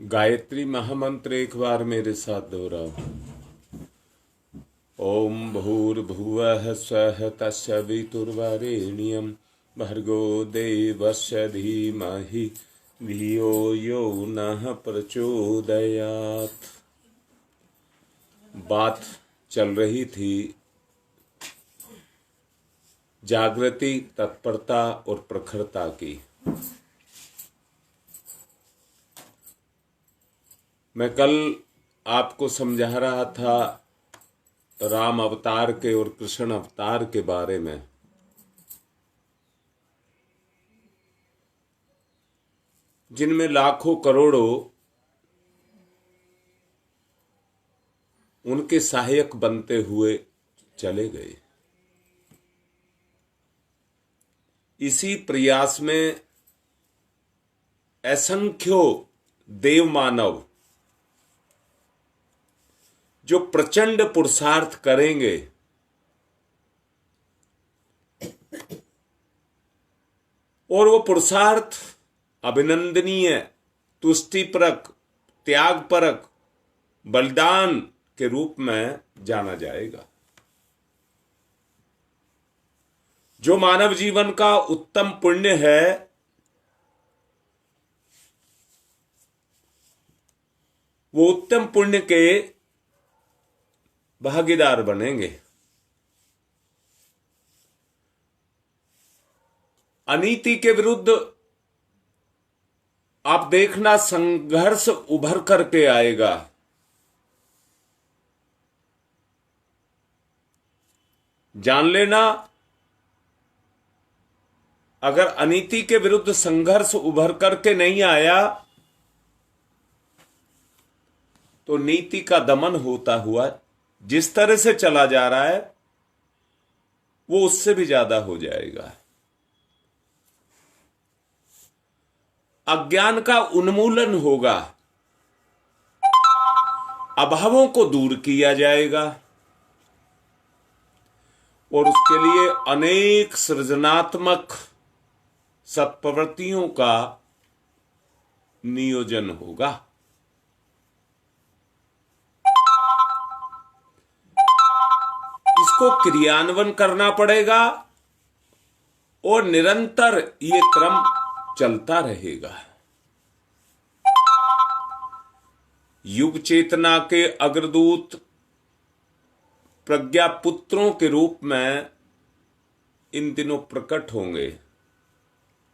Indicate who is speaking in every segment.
Speaker 1: गायत्री महामंत्र एक बार मेरे साथ दोहराओ। ओम भूर्भुवः स्वः तत्सवितुर्वरेण्यं भर्गो देवस्य धीमहि धियो यो नः प्रचोदयात्। बात चल रही थी जागृति, तत्परता और प्रखरता की। मैं कल आपको समझा रहा था राम अवतार के और कृष्ण अवतार के बारे में। जिनमें लाखों करोड़ों उनके सहायक बनते हुए चले गए। इसी प्रयास में असंख्यों देव मानव जो प्रचंड पुरुषार्थ करेंगे, और वो पुरुषार्थ अभिनंदनीय, तुष्टिपरक, त्यागपरक, बलिदान के रूप में जाना जाएगा। जो मानव जीवन का उत्तम पुण्य है, वो उत्तम पुण्य के भागीदार बनेंगे। अनीति के विरुद्ध आप देखना संघर्ष उभर करके आएगा। जान लेना, अगर अनीति के विरुद्ध संघर्ष उभर करके नहीं आया तो नीति का दमन होता हुआ जिस तरह से चला जा रहा है वो उससे भी ज्यादा हो जाएगा। अज्ञान का उन्मूलन होगा, अभावों को दूर किया जाएगा और उसके लिए अनेक सृजनात्मक सत्प्रवृत्तियों का नियोजन होगा। इसको क्रियान्वयन करना पड़ेगा और निरंतर ये क्रम चलता रहेगा। युग चेतना के अग्रदूत प्रज्ञा पुत्रों के रूप में इन दिनों प्रकट होंगे।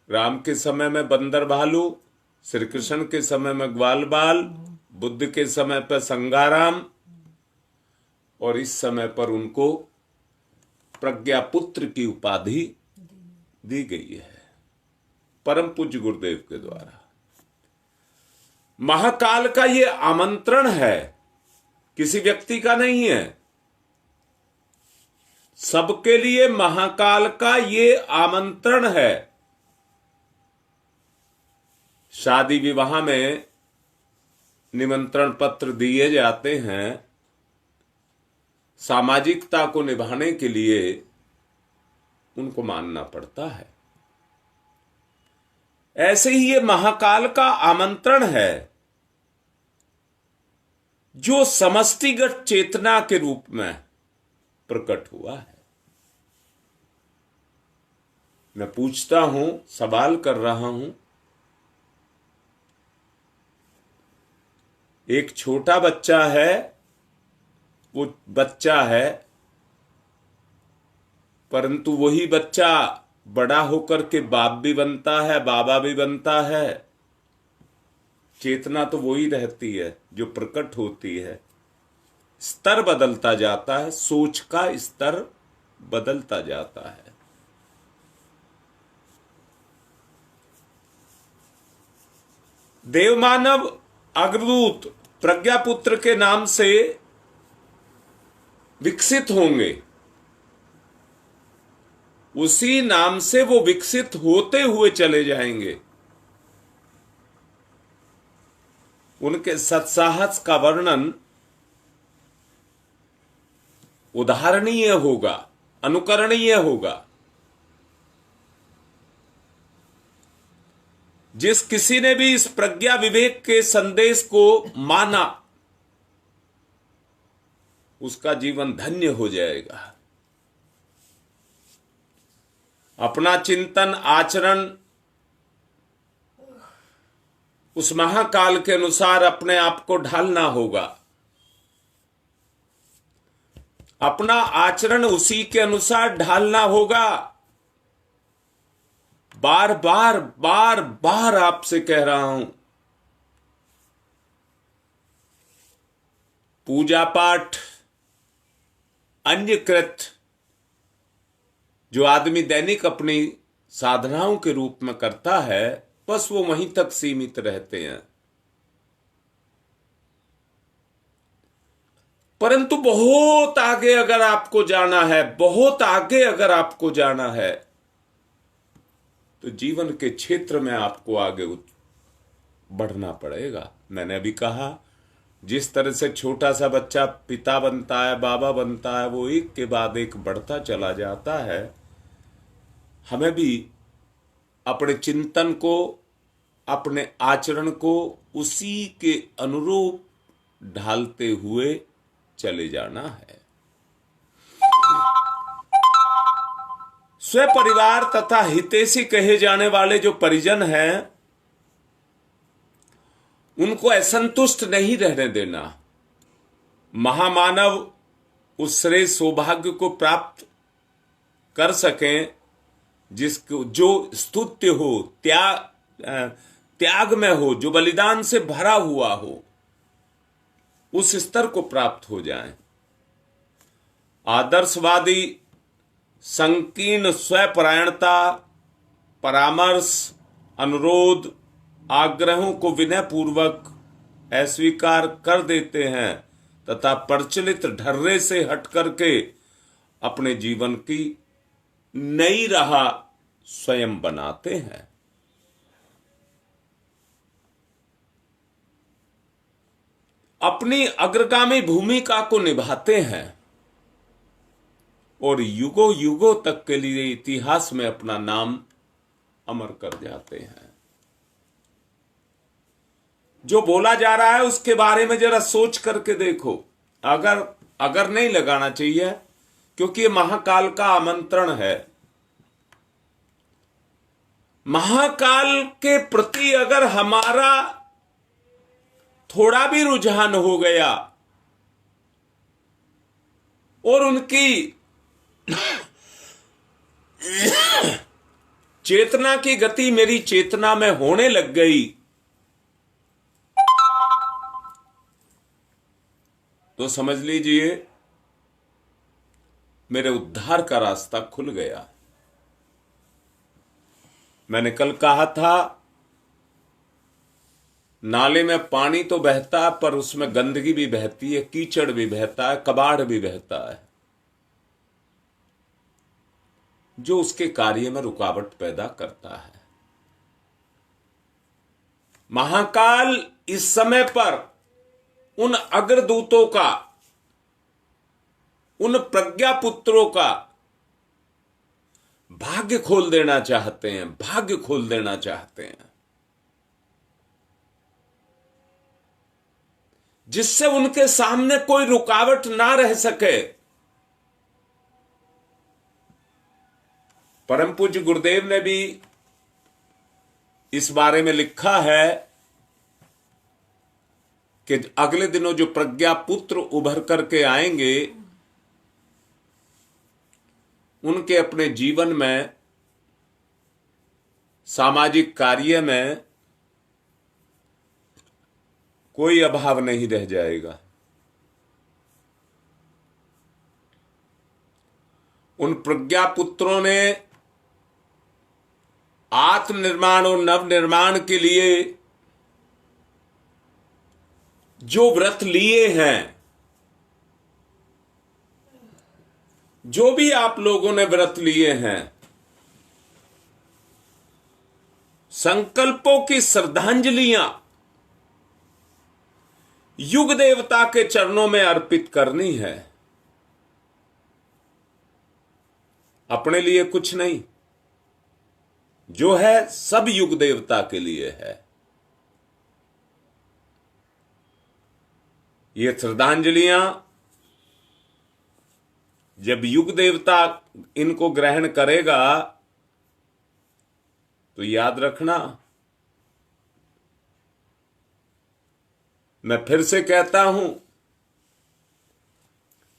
Speaker 1: राम के समय में बंदर भालू, श्री कृष्ण के समय में ग्वाल बाल, बुद्ध के समय पर संगाराम, और इस समय पर उनको प्रज्ञा पुत्र की उपाधि दी गई है परम पूज्य गुरुदेव के द्वारा। महाकाल का ये आमंत्रण है, किसी व्यक्ति का नहीं है, सबके लिए महाकाल का ये आमंत्रण है। शादी विवाह में निमंत्रण पत्र दिए जाते हैं, सामाजिकता को निभाने के लिए उनको मानना पड़ता है। ऐसे ही ये महाकाल का आमंत्रण है जो समष्टिगत चेतना के रूप में प्रकट हुआ है। मैं पूछता हूं, सवाल कर रहा हूं, एक छोटा बच्चा है, वो बच्चा है, परंतु वही बच्चा बड़ा होकर के बाप भी बनता है, बाबा भी बनता है। चेतना तो वही रहती है जो प्रकट होती है। स्तर बदलता जाता है, सोच का स्तर बदलता जाता है। देवमानव अग्रदूत प्रज्ञापुत्र के नाम से विकसित होंगे, उसी नाम से वो विकसित होते हुए चले जाएंगे। उनके सत्साहस का वर्णन उदाहरणीय होगा, अनुकरणीय होगा। जिस किसी ने भी इस प्रज्ञा विवेक के संदेश को माना, उसका जीवन धन्य हो जाएगा। अपना चिंतन आचरण उस महाकाल के अनुसार अपने आप को ढालना होगा। अपना आचरण उसी के अनुसार ढालना होगा। बार बार बार बार आपसे कह रहा हूं, पूजा पाठ अन्य कृत जो आदमी दैनिक अपनी साधनाओं के रूप में करता है, बस वो वहीं तक सीमित रहते हैं। परंतु बहुत आगे अगर आपको जाना है, बहुत आगे अगर आपको जाना है, तो जीवन के क्षेत्र में आपको आगे बढ़ना पड़ेगा। मैंने अभी कहा, जिस तरह से छोटा सा बच्चा पिता बनता है, बाबा बनता है, वो एक के बाद एक बढ़ता चला जाता है। हमें भी अपने चिंतन को, अपने आचरण को उसी के अनुरूप ढालते हुए चले जाना है। स्व परिवार तथा हितैषी कहे जाने वाले जो परिजन हैं, उनको असंतुष्ट नहीं रहने देना। महामानव उस श्रेष्ठ सौभाग्य को प्राप्त कर सकें जिसको, जो स्तुत्य हो, त्याग में हो, जो बलिदान से भरा हुआ हो, उस स्तर को प्राप्त हो जाएं। आदर्शवादी संकीर्ण स्वपरायणता, परामर्श, अनुरोध, आग्रहों को विनय पूर्वक अस्वीकार कर देते हैं तथा प्रचलित ढर्रे से हट करके अपने जीवन की नई राह स्वयं बनाते हैं। अपनी अग्रगामी भूमिका को निभाते हैं और युगों युगों तक के लिए इतिहास में अपना नाम अमर कर जाते हैं। जो बोला जा रहा है उसके बारे में जरा सोच करके देखो। अगर नहीं लगाना चाहिए, क्योंकि ये महाकाल का आमंत्रण है। महाकाल के प्रति अगर हमारा थोड़ा भी रुझान हो गया और उनकी चेतना की गति मेरी चेतना में होने लग गई, तो समझ लीजिए मेरे उद्धार का रास्ता खुल गया। मैंने कल कहा था, नाले में पानी तो बहता है पर उसमें गंदगी भी बहती है, कीचड़ भी बहता है, कबाड़ भी बहता है, जो उसके कार्य में रुकावट पैदा करता है। महाकाल इस समय पर उन अग्रदूतों का, उन प्रज्ञा पुत्रों का भाग्य खोल देना चाहते हैं, भाग्य खोल देना चाहते हैं, जिससे उनके सामने कोई रुकावट ना रह सके। परम पूज्य गुरुदेव ने भी इस बारे में लिखा है कि अगले दिनों जो प्रज्ञा पुत्र उभर करके आएंगे, उनके अपने जीवन में, सामाजिक कार्य में कोई अभाव नहीं रह जाएगा। उन प्रज्ञा पुत्रों ने आत्मनिर्माण और नवनिर्माण के लिए जो व्रत लिए हैं, जो भी आप लोगों ने व्रत लिए हैं, संकल्पों की श्रद्धांजलियां युग देवता के चरणों में अर्पित करनी है। अपने लिए कुछ नहीं, जो है सब युग देवता के लिए है। ये श्रद्धांजलियां जब युग देवता इनको ग्रहण करेगा तो याद रखना, मैं फिर से कहता हूं,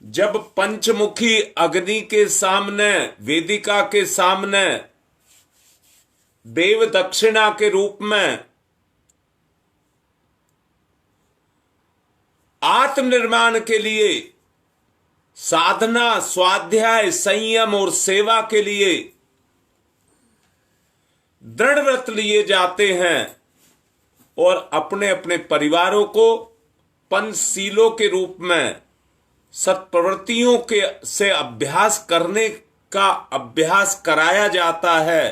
Speaker 1: जब पंचमुखी अग्नि के सामने, वेदिका के सामने देव दक्षिणा के रूप में आत्मनिर्माण के लिए साधना, स्वाध्याय, संयम और सेवा के लिए दृढ़ व्रत लिए जाते हैं और अपने अपने परिवारों को पंचशीलों के रूप में सत्प्रवृत्तियों के से अभ्यास करने का अभ्यास कराया जाता है,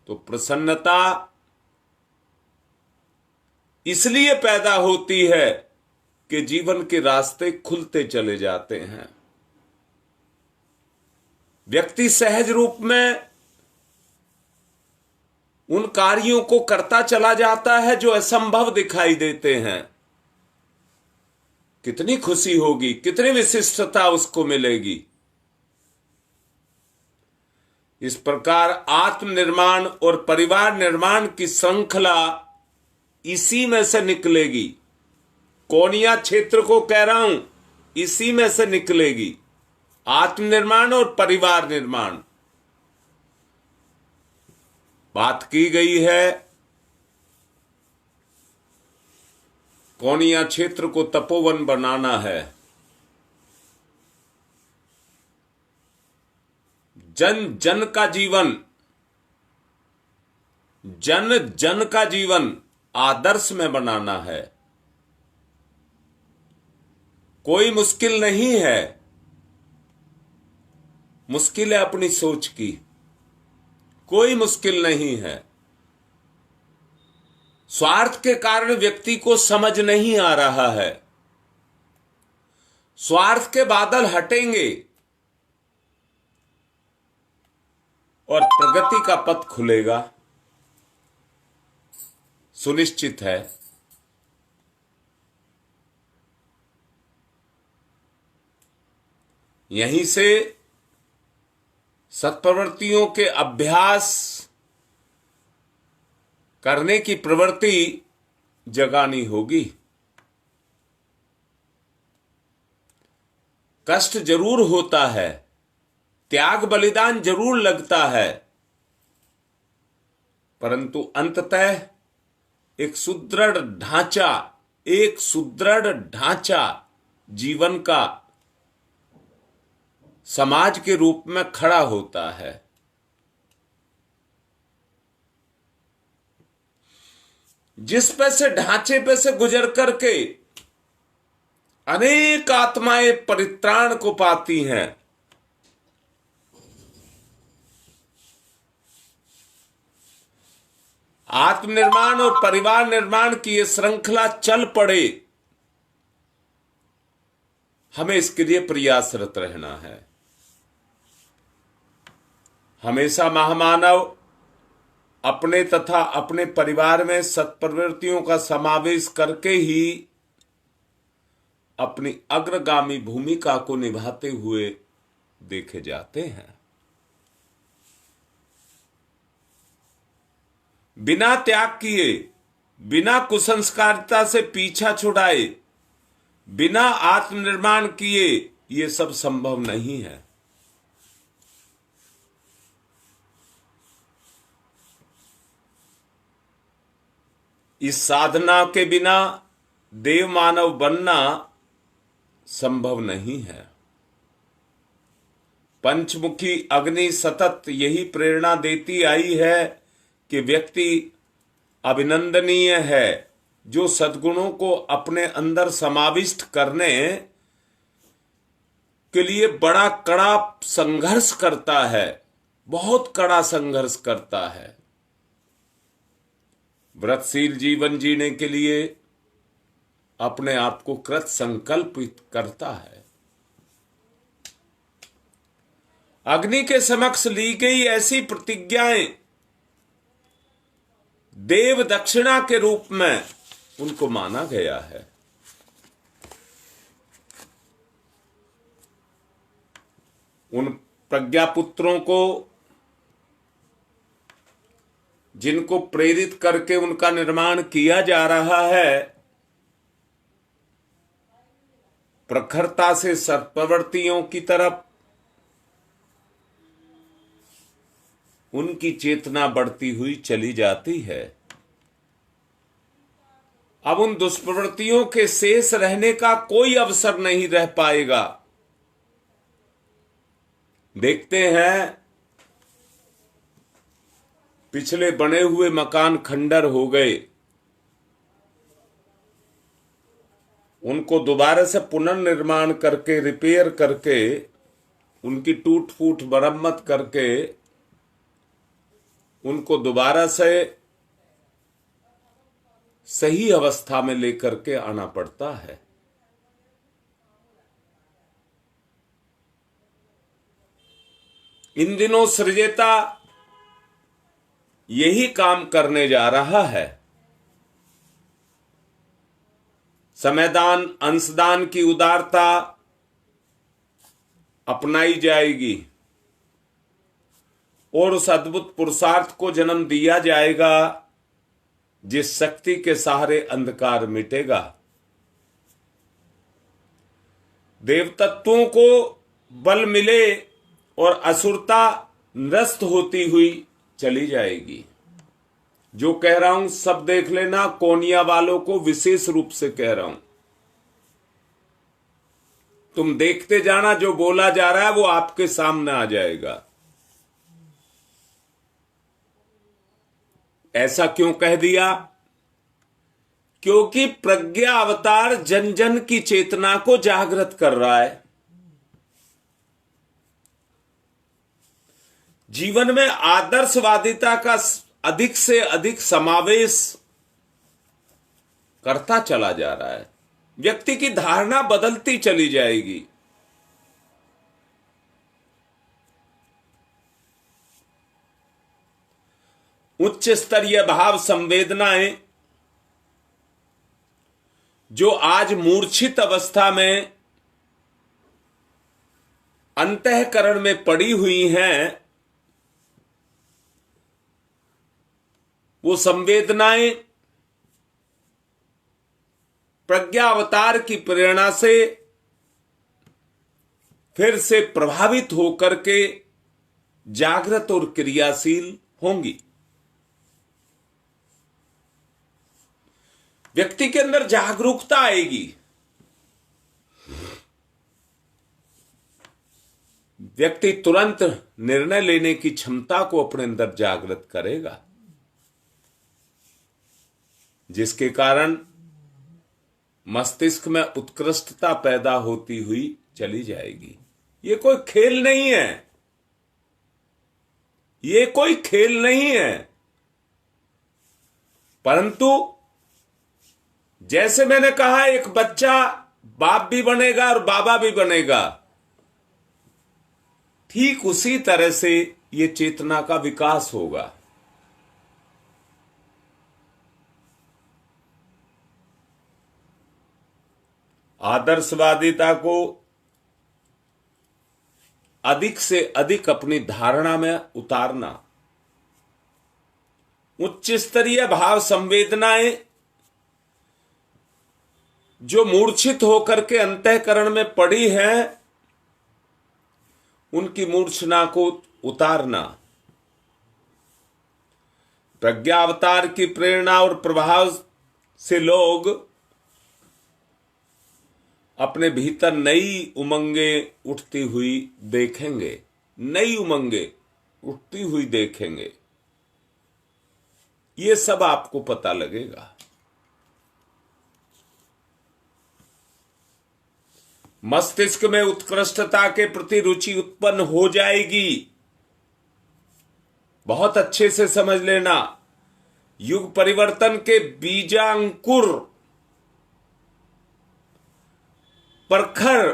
Speaker 1: तो प्रसन्नता इसलिए पैदा होती है कि जीवन के रास्ते खुलते चले जाते हैं। व्यक्ति सहज रूप में उन कार्यों को करता चला जाता है जो असंभव दिखाई देते हैं। कितनी खुशी होगी, कितनी विशिष्टता उसको मिलेगी। इस प्रकार आत्मनिर्माण और परिवार निर्माण की श्रृंखला इसी में से निकलेगी। कोनिया क्षेत्र को कह रहा हूं, इसी में से निकलेगी आत्मनिर्माण और परिवार निर्माण। बात की गई है कोनिया क्षेत्र को तपोवन बनाना है। जन जन का जीवन, जन जन का जीवन आदर्श में बनाना है। कोई मुश्किल नहीं है, मुश्किल है अपनी सोच की। कोई मुश्किल नहीं है। स्वार्थ के कारण व्यक्ति को समझ नहीं आ रहा है। स्वार्थ के बादल हटेंगे और प्रगति का पथ खुलेगा, सुनिश्चित है। यहीं से सत्प्रवृत्तियों के अभ्यास करने की प्रवृत्ति जगानी होगी। कष्ट जरूर होता है, त्याग बलिदान जरूर लगता है, परंतु अंततः एक सुदृढ़ ढांचा जीवन का समाज के रूप में खड़ा होता है। जिस पे से ढांचे पे से गुजर करके अनेक आत्माएं परित्राण को पाती हैं। आत्मनिर्माण और परिवार निर्माण की यह श्रृंखला चल पड़े, हमें इसके लिए प्रयासरत रहना है। हमेशा महामानव अपने तथा अपने परिवार में सत्प्रवृत्तियों का समावेश करके ही अपनी अग्रगामी भूमिका को निभाते हुए देखे जाते हैं। बिना त्याग किए, बिना कुसंस्कारिता से पीछा छुड़ाए, बिना आत्मनिर्माण किए ये सब संभव नहीं है। इस साधना के बिना देव मानव बनना संभव नहीं है। पंचमुखी अग्नि सतत यही प्रेरणा देती आई है कि व्यक्ति अभिनंदनीय है जो सद्गुणों को अपने अंदर समाविष्ट करने के लिए बड़ा कड़ा संघर्ष करता है, बहुत कड़ा संघर्ष करता है। व्रतशील जीवन जीने के लिए अपने आप को कृत संकल्पित करता है। अग्नि के समक्ष ली गई ऐसी प्रतिज्ञाएं देव दक्षिणा के रूप में उनको माना गया है। उन प्रज्ञापुत्रों को, जिनको प्रेरित करके उनका निर्माण किया जा रहा है, प्रखरता से सर्पवर्तियों की तरफ उनकी चेतना बढ़ती हुई चली जाती है। अब उन दुष्प्रवृत्तियों के शेष रहने का कोई अवसर नहीं रह पाएगा। देखते हैं पिछले बने हुए मकान खंडर हो गए, उनको दोबारा से पुनर्निर्माण करके, रिपेयर करके, उनकी टूट फूट मरम्मत करके उनको दोबारा से सही अवस्था में लेकर के आना पड़ता है। इन दिनों सृजेता यही काम करने जा रहा है। समयदान, अंशदान की उदारता अपनाई जाएगी और उस अद्भुत पुरुषार्थ को जन्म दिया जाएगा जिस शक्ति के सहारे अंधकार मिटेगा। देवतत्वों को बल मिले और असुरता नष्ट होती हुई चली जाएगी। जो कह रहा हूं सब देख लेना, कोनिया वालों को विशेष रूप से कह रहा हूं। तुम देखते जाना, जो बोला जा रहा है वो आपके सामने आ जाएगा। ऐसा क्यों कह दिया? क्योंकि प्रज्ञा अवतार जन जन की चेतना को जागृत कर रहा है। जीवन में आदर्शवादिता का अधिक से अधिक समावेश करता चला जा रहा है। व्यक्ति की धारणा बदलती चली जाएगी। उच्च स्तरीय भाव संवेदनाएं जो आज मूर्छित अवस्था में अंतःकरण में पड़ी हुई हैं, वो संवेदनाएं प्रज्ञा अवतार की प्रेरणा से फिर से प्रभावित होकर के जागृत और क्रियाशील होंगी। व्यक्ति के अंदर जागरूकता आएगी। व्यक्ति तुरंत निर्णय लेने की क्षमता को अपने अंदर जागृत करेगा, जिसके कारण मस्तिष्क में उत्कृष्टता पैदा होती हुई चली जाएगी। ये कोई खेल नहीं है, ये कोई खेल नहीं है। परंतु जैसे मैंने कहा, एक बच्चा बाप भी बनेगा और बाबा भी बनेगा, ठीक उसी तरह से ये चेतना का विकास होगा। आदर्शवादिता को अधिक से अधिक अपनी धारणा में उतारना, उच्च स्तरीय भाव संवेदनाएं जो मूर्छित होकर के अंतःकरण में पड़ी हैं, उनकी मूर्छना को उतारना, प्रज्ञा अवतार की प्रेरणा और प्रभाव से लोग अपने भीतर नई उमंगे उठती हुई देखेंगे, नई उमंगे उठती हुई देखेंगे। ये सब आपको पता लगेगा। मस्तिष्क में उत्कृष्टता के प्रति रुचि उत्पन्न हो जाएगी। बहुत अच्छे से समझ लेना, युग परिवर्तन के बीजांकुर प्रखर,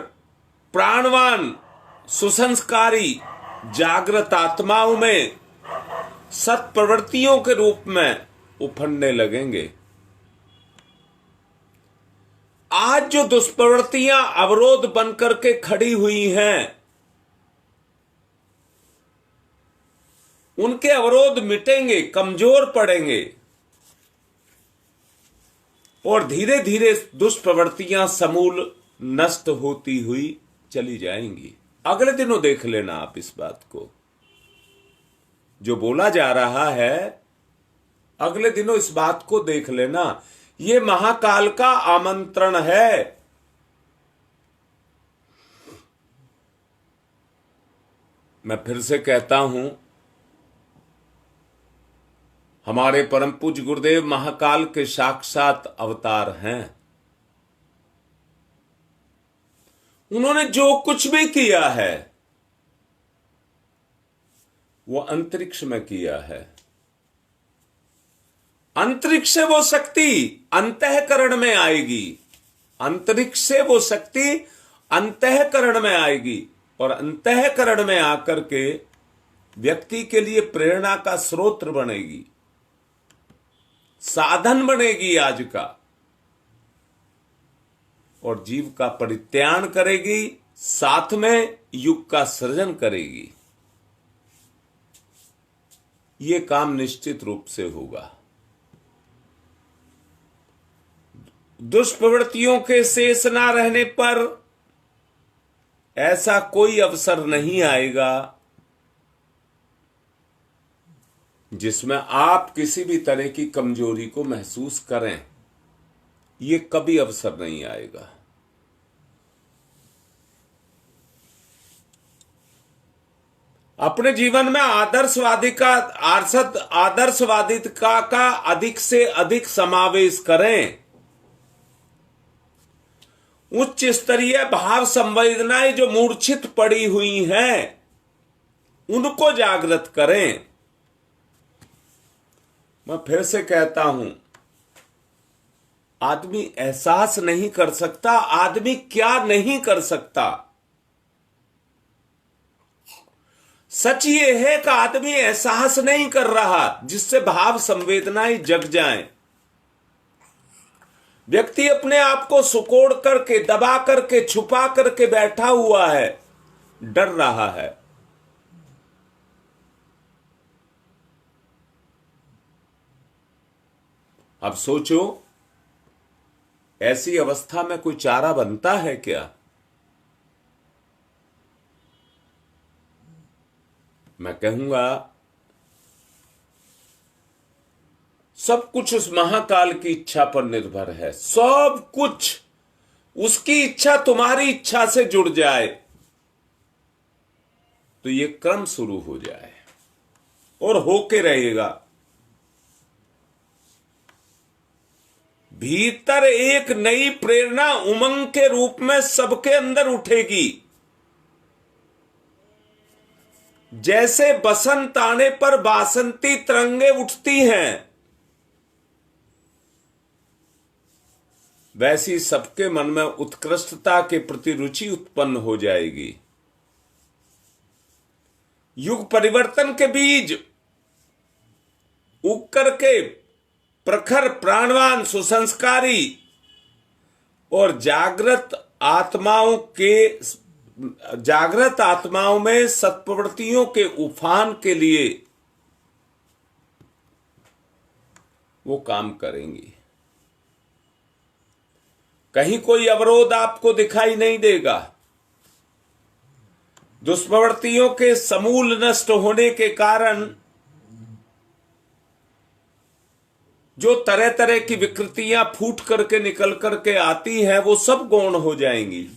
Speaker 1: प्राणवान, सुसंस्कारी जागृत आत्माओं में सत्प्रवृत्तियों के रूप में उफरने लगेंगे। आज जो दुष्प्रवृत्तियां अवरोध बनकर के खड़ी हुई हैं, उनके अवरोध मिटेंगे, कमजोर पड़ेंगे और धीरे धीरे दुष्प्रवृत्तियां समूल नष्ट होती हुई चली जाएंगी। अगले दिनों देख लेना आप इस बात को, जो बोला जा रहा है, अगले दिनों इस बात को देख लेना। ये महाकाल का आमंत्रण है। मैं फिर से कहता हूं, हमारे परम पूज्य गुरुदेव महाकाल के साक्षात अवतार हैं। उन्होंने जो कुछ भी किया है वो अंतरिक्ष में किया है। अंतरिक्ष से वो शक्ति अंतःकरण में आएगी, अंतरिक्ष से वो शक्ति अंतःकरण में आएगी और अंतःकरण में आकर के व्यक्ति के लिए प्रेरणा का स्रोत बनेगी, साधन बनेगी आज का, और जीव का परित्याग करेगी, साथ में युग का सृजन करेगी। ये काम निश्चित रूप से होगा। दुष्प्रवृत्तियों के शेष ना रहने पर ऐसा कोई अवसर नहीं आएगा जिसमें आप किसी भी तरह की कमजोरी को महसूस करें। ये कभी अवसर नहीं आएगा। अपने जीवन में आदर्शवादिता का अधिक से अधिक समावेश करें। उच्च स्तरीय भाव संवेदनाएं जो मूर्छित पड़ी हुई हैं, उनको जागृत करें। मैं फिर से कहता हूं, आदमी एहसास नहीं कर सकता, आदमी क्या नहीं कर सकता। सच ये है कि आदमी एहसास नहीं कर रहा, जिससे भाव संवेदनाएं जग जाएं। व्यक्ति अपने आप को सुकोड़ करके, दबा करके, छुपा करके बैठा हुआ है, डर रहा है। अब सोचो, ऐसी अवस्था में कोई चारा बनता है क्या? मैं कहूंगा सब कुछ उस महाकाल की इच्छा पर निर्भर है। सब कुछ उसकी इच्छा तुम्हारी इच्छा से जुड़ जाए तो ये क्रम शुरू हो जाए और होके रहेगा। भीतर एक नई प्रेरणा उमंग के रूप में सबके अंदर उठेगी। जैसे बसंत आने पर बासंती तरंगे उठती हैं, वैसी सबके मन में उत्कृष्टता के प्रति रुचि उत्पन्न हो जाएगी। युग परिवर्तन के बीज उग करके प्रखर, प्राणवान, सुसंस्कारी और जागृत आत्माओं में सत्प्रवृत्तियों के उफान के लिए वो काम करेंगी। कहीं कोई अवरोध आपको दिखाई नहीं देगा। दुष्प्रवृत्तियों के समूल नष्ट होने के कारण जो तरह तरह की विकृतियां फूट करके निकल करके आती हैं, वो सब गौण हो जाएंगी।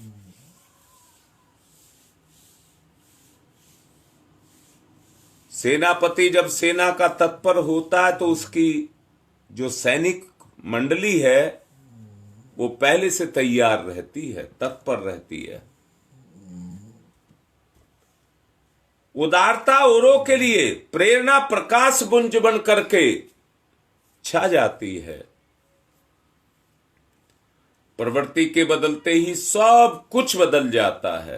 Speaker 1: सेनापति जब सेना का तत्पर होता है तो उसकी जो सैनिक मंडली है वो पहले से तैयार रहती है, तत्पर रहती है। उदारता औरों के लिए प्रेरणा प्रकाश पुंज बन करके छा जाती है। प्रवृत्ति के बदलते ही सब कुछ बदल जाता है।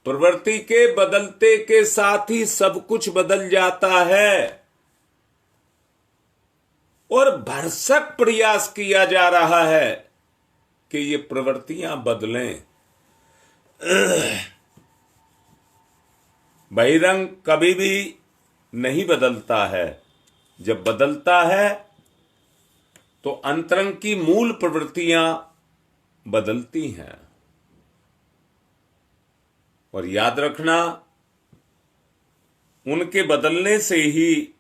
Speaker 1: प्रवृत्ति के बदलते के साथ ही सब कुछ बदल जाता है और भरसक प्रयास किया जा रहा है कि ये प्रवृत्तियां बदलें। बहिरंग कभी भी नहीं बदलता है। जब बदलता है तो अंतरंग की मूल प्रवृत्तियां बदलती हैं। और याद रखना, उनके बदलने से ही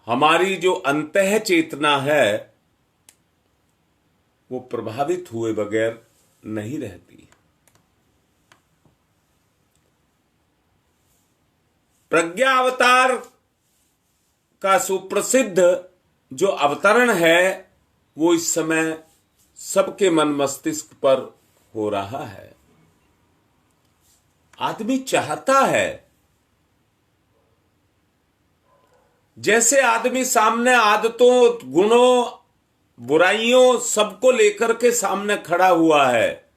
Speaker 1: हमारी जो अंतः चेतना है वो प्रभावित हुए बगैर नहीं रहती। प्रज्ञा अवतार का सुप्रसिद्ध जो अवतरण है वो इस समय सबके मन मस्तिष्क पर हो रहा है। आदमी चाहता है, जैसे आदमी सामने आदतों, गुणों, बुराइयों सबको लेकर के सामने खड़ा हुआ है,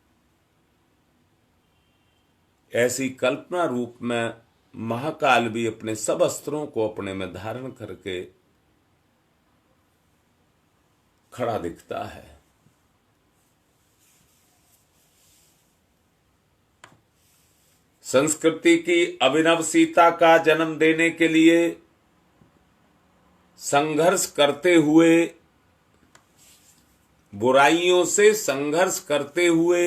Speaker 1: ऐसी कल्पना रूप में महाकाल भी अपने सब अस्त्रों को अपने में धारण करके खड़ा दिखता है। संस्कृति की अविनवशीलता का जन्म देने के लिए संघर्ष करते हुए, बुराइयों से संघर्ष करते हुए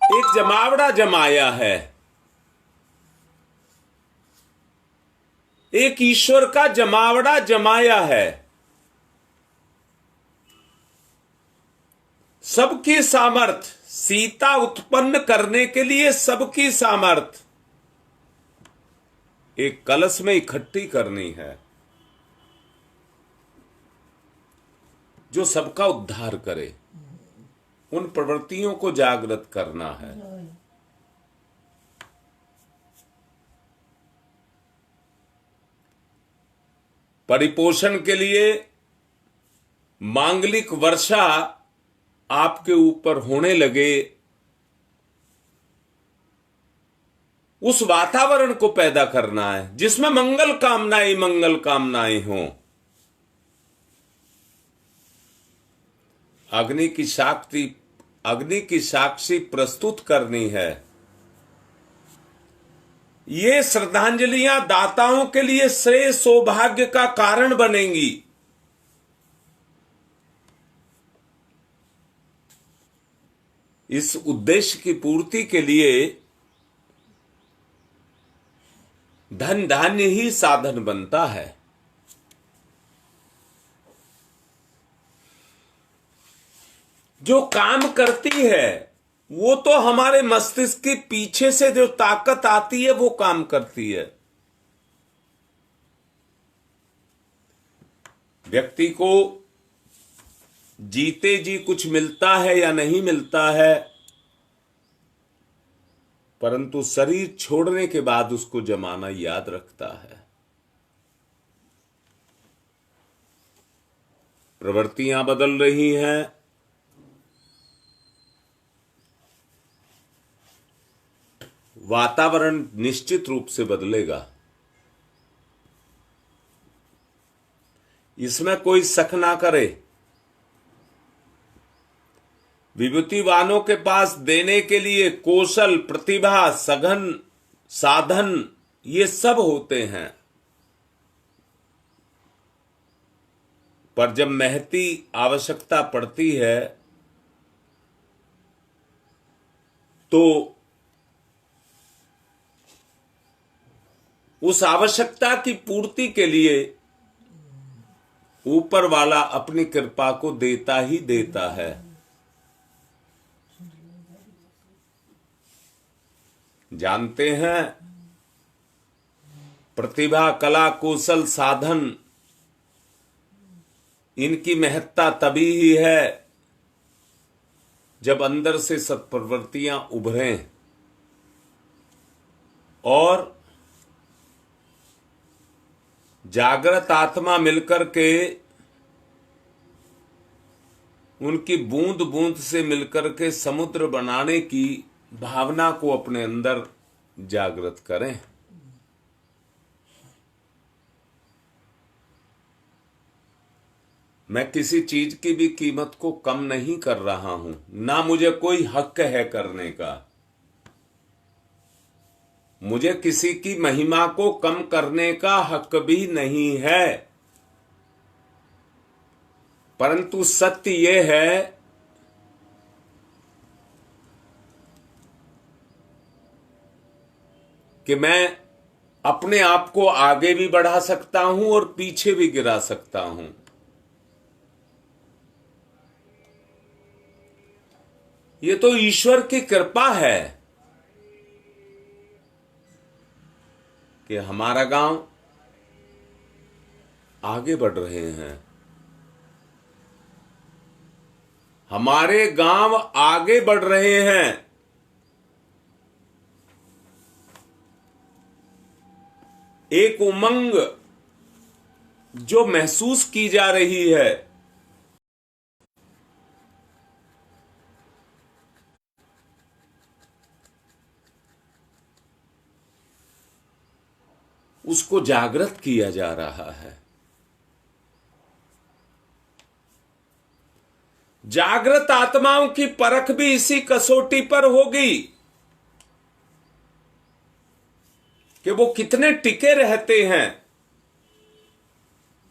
Speaker 1: एक जमावड़ा जमाया है, एक ईश्वर का जमावड़ा जमाया है। सबकी सामर्थ, सीता उत्पन्न करने के लिए सबकी सामर्थ एक कलश में इकट्ठी करनी है, जो सबका उद्धार करे। उन प्रवृत्तियों को जागृत करना है। परिपोषण के लिए मांगलिक वर्षा आपके ऊपर होने लगे, उस वातावरण को पैदा करना है जिसमें मंगल कामनाएं हों। अग्नि की साक्षी प्रस्तुत करनी है। ये श्रद्धांजलियां दाताओं के लिए श्रेय सौभाग्य का कारण बनेंगी। इस उद्देश्य की पूर्ति के लिए धन धान्य ही साधन बनता है। जो काम करती है वो तो हमारे मस्तिष्क के पीछे से जो ताकत आती है वो काम करती है। व्यक्ति को जीते जी कुछ मिलता है या नहीं मिलता है, परंतु शरीर छोड़ने के बाद उसको जमाना याद रखता है। प्रवृत्तियां बदल रही हैं, वातावरण निश्चित रूप से बदलेगा, इसमें कोई शक ना करे। विभूतिवानों के पास देने के लिए कौशल, प्रतिभा, सघन साधन ये सब होते हैं, पर जब महती आवश्यकता पड़ती है तो उस आवश्यकता की पूर्ति के लिए ऊपर वाला अपनी कृपा को देता ही देता है। जानते हैं, प्रतिभा, कला, कौशल, साधन इनकी महत्ता तभी ही है जब अंदर से सत्प्रवृत्तियां उभरें और जागृत आत्मा मिलकर के उनकी बूंद बूंद से मिलकर के समुद्र बनाने की भावना को अपने अंदर जागृत करें। मैं किसी चीज की भी कीमत को कम नहीं कर रहा हूं, ना मुझे कोई हक है करने का। मुझे किसी की महिमा को कम करने का हक भी नहीं है। परंतु सत्य यह है कि मैं अपने आप को आगे भी बढ़ा सकता हूं और पीछे भी गिरा सकता हूं। ये तो ईश्वर की कृपा है कि हमारा गांव आगे बढ़ रहे हैं। हमारे गांव आगे बढ़ रहे हैं। एक उमंग जो महसूस की जा रही है, उसको जागृत किया जा रहा है। जागृत आत्माओं की परख भी इसी कसौटी पर होगी कि वो कितने टिके रहते हैं।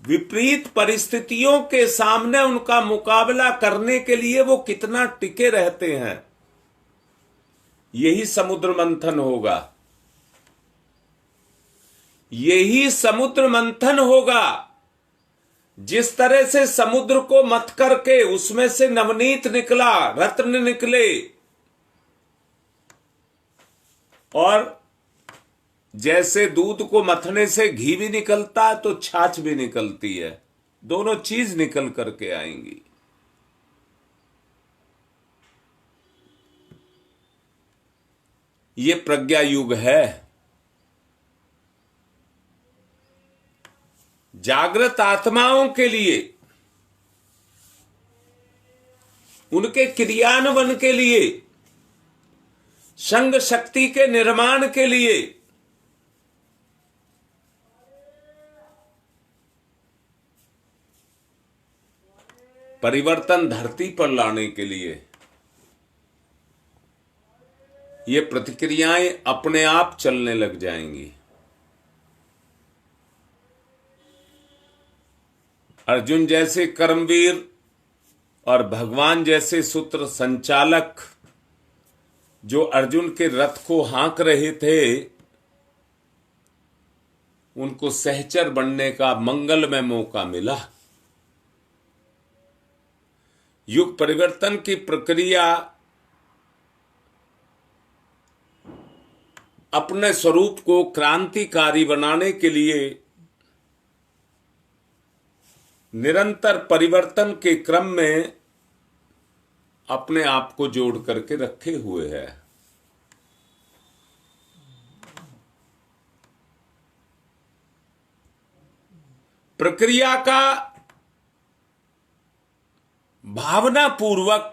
Speaker 1: विपरीत परिस्थितियों के सामने उनका मुकाबला करने के लिए वो कितना टिके रहते हैं। यही समुद्र मंथन होगा। यही समुद्र मंथन होगा। जिस तरह से समुद्र को मथ करके उसमें से नवनीत निकला, रत्न निकले, और जैसे दूध को मथने से घी भी निकलता है तो छाछ भी निकलती है। दोनों चीज निकल करके आएंगी। ये प्रज्ञा युग है। जागृत आत्माओं के लिए, उनके क्रियान्वयन के लिए, संग शक्ति के निर्माण के लिए परिवर्तन धरती पर लाने के लिए ये प्रतिक्रियाएं अपने आप चलने लग जाएंगी। अर्जुन जैसे कर्मवीर और भगवान जैसे सूत्र संचालक जो अर्जुन के रथ को हाँक रहे थे, उनको सहचर बनने का मंगलमय मौका मिला। युग परिवर्तन की प्रक्रिया अपने स्वरूप को क्रांतिकारी बनाने के लिए निरंतर परिवर्तन के क्रम में अपने आप को जोड़ करके रखे हुए है। प्रक्रिया का भावना पूर्वक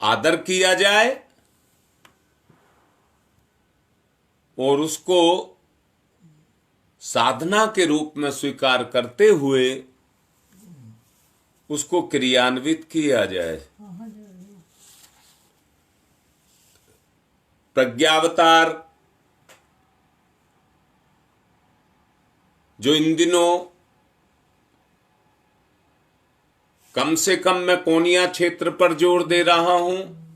Speaker 1: आदर किया जाए और उसको साधना के रूप में स्वीकार करते हुए उसको क्रियान्वित किया जाए। प्रज्ञावतार जो इन दिनों कम से कम मैं कोनिया क्षेत्र पर जोर दे रहा हूं,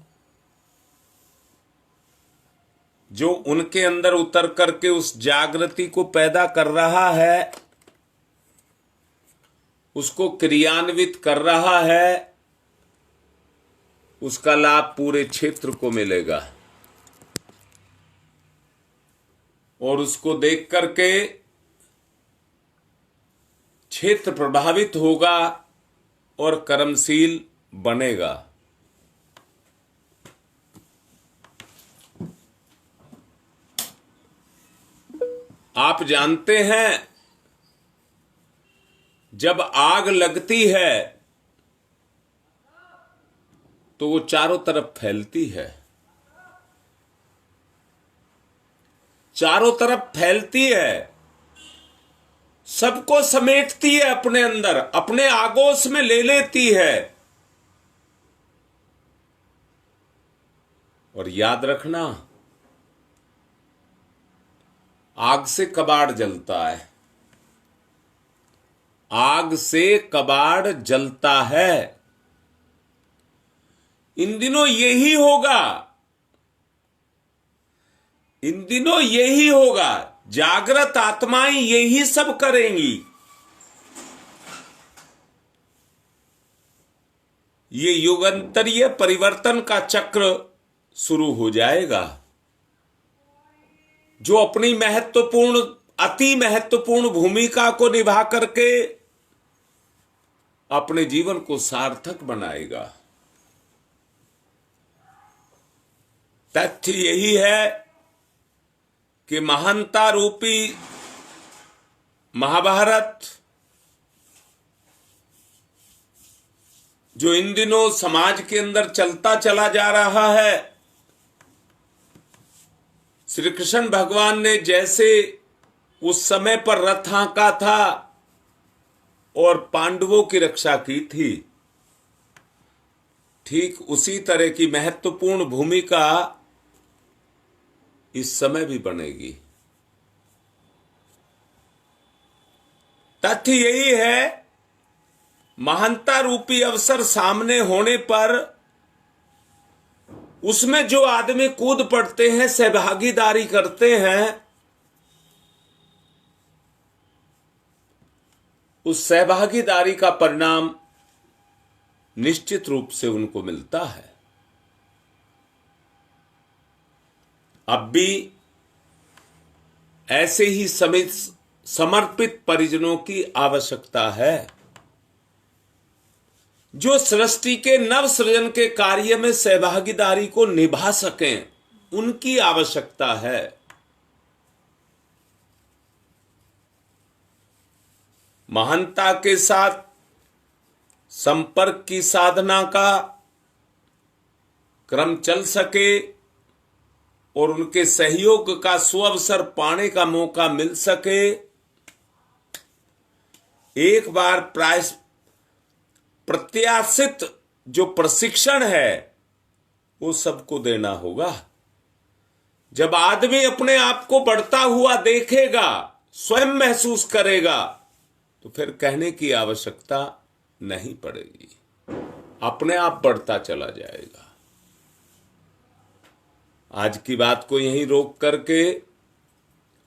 Speaker 1: जो उनके अंदर उतर करके उस जागृति को पैदा कर रहा है, उसको क्रियान्वित कर रहा है, उसका लाभ पूरे क्षेत्र को मिलेगा। और उसको देख करके क्षेत्र प्रभावित होगा और कर्मशील बनेगा। आप जानते हैं जब आग लगती है तो वो चारों तरफ फैलती है, चारों तरफ फैलती है, सबको समेटती है अपने अंदर, अपने आगोश में ले लेती है। और याद रखना, आग से कबाड़ जलता है, आग से कबाड़ जलता है। इन दिनों यही होगा, इन दिनों यही होगा। जागृत आत्माएं यही सब करेंगी। ये युगांतरीय परिवर्तन का चक्र शुरू हो जाएगा। जो अपनी महत्वपूर्ण, अति महत्वपूर्ण भूमिका को निभा करके अपने जीवन को सार्थक बनाएगा। तथ्य यही है कि महानता रूपी महाभारत जो इन दिनों समाज के अंदर चलता चला जा रहा है, श्री कृष्ण भगवान ने जैसे उस समय पर रथ हाँका था और पांडवों की रक्षा की थी, ठीक उसी तरह की महत्वपूर्ण भूमिका इस समय भी बनेगी। तथ्य यही है, महानता रूपी अवसर सामने होने पर उसमें जो आदमी कूद पड़ते हैं, सहभागीदारी करते हैं, उस सहभागीदारी का परिणाम निश्चित रूप से उनको मिलता है। अब भी ऐसे ही समर्पित परिजनों की आवश्यकता है जो सृष्टि के नव सृजन के कार्य में सहभागीदारी को निभा सकें, उनकी आवश्यकता है। महानता के साथ संपर्क की साधना का क्रम चल सके और उनके सहयोग का सुअवसर पाने का मौका मिल सके, एक बार प्रत्याशित जो प्रशिक्षण है वो सबको देना होगा। जब आदमी अपने आप को बढ़ता हुआ देखेगा, स्वयं महसूस करेगा, तो फिर कहने की आवश्यकता नहीं पड़ेगी, अपने आप बढ़ता चला जाएगा। आज की बात को यहीं रोक करके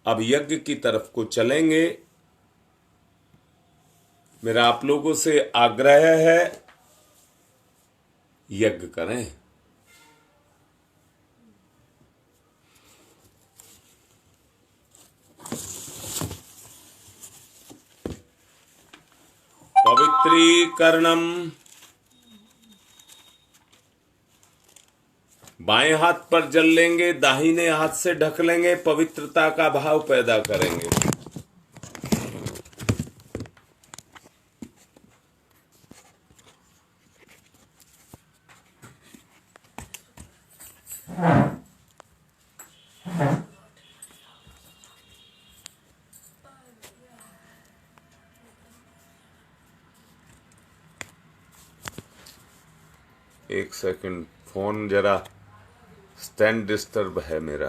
Speaker 1: अब यज्ञ की तरफ को चलेंगे। मेरा आप लोगों से आग्रह है, यज्ञ करें। पवित्रीकरणम, बाएं हाथ पर जल लेंगे, दाहिने हाथ से ढक लेंगे, पवित्रता का भाव पैदा करेंगे। एक सेकंड, फोन जरा स्टैंड डिस्टर्ब है मेरा।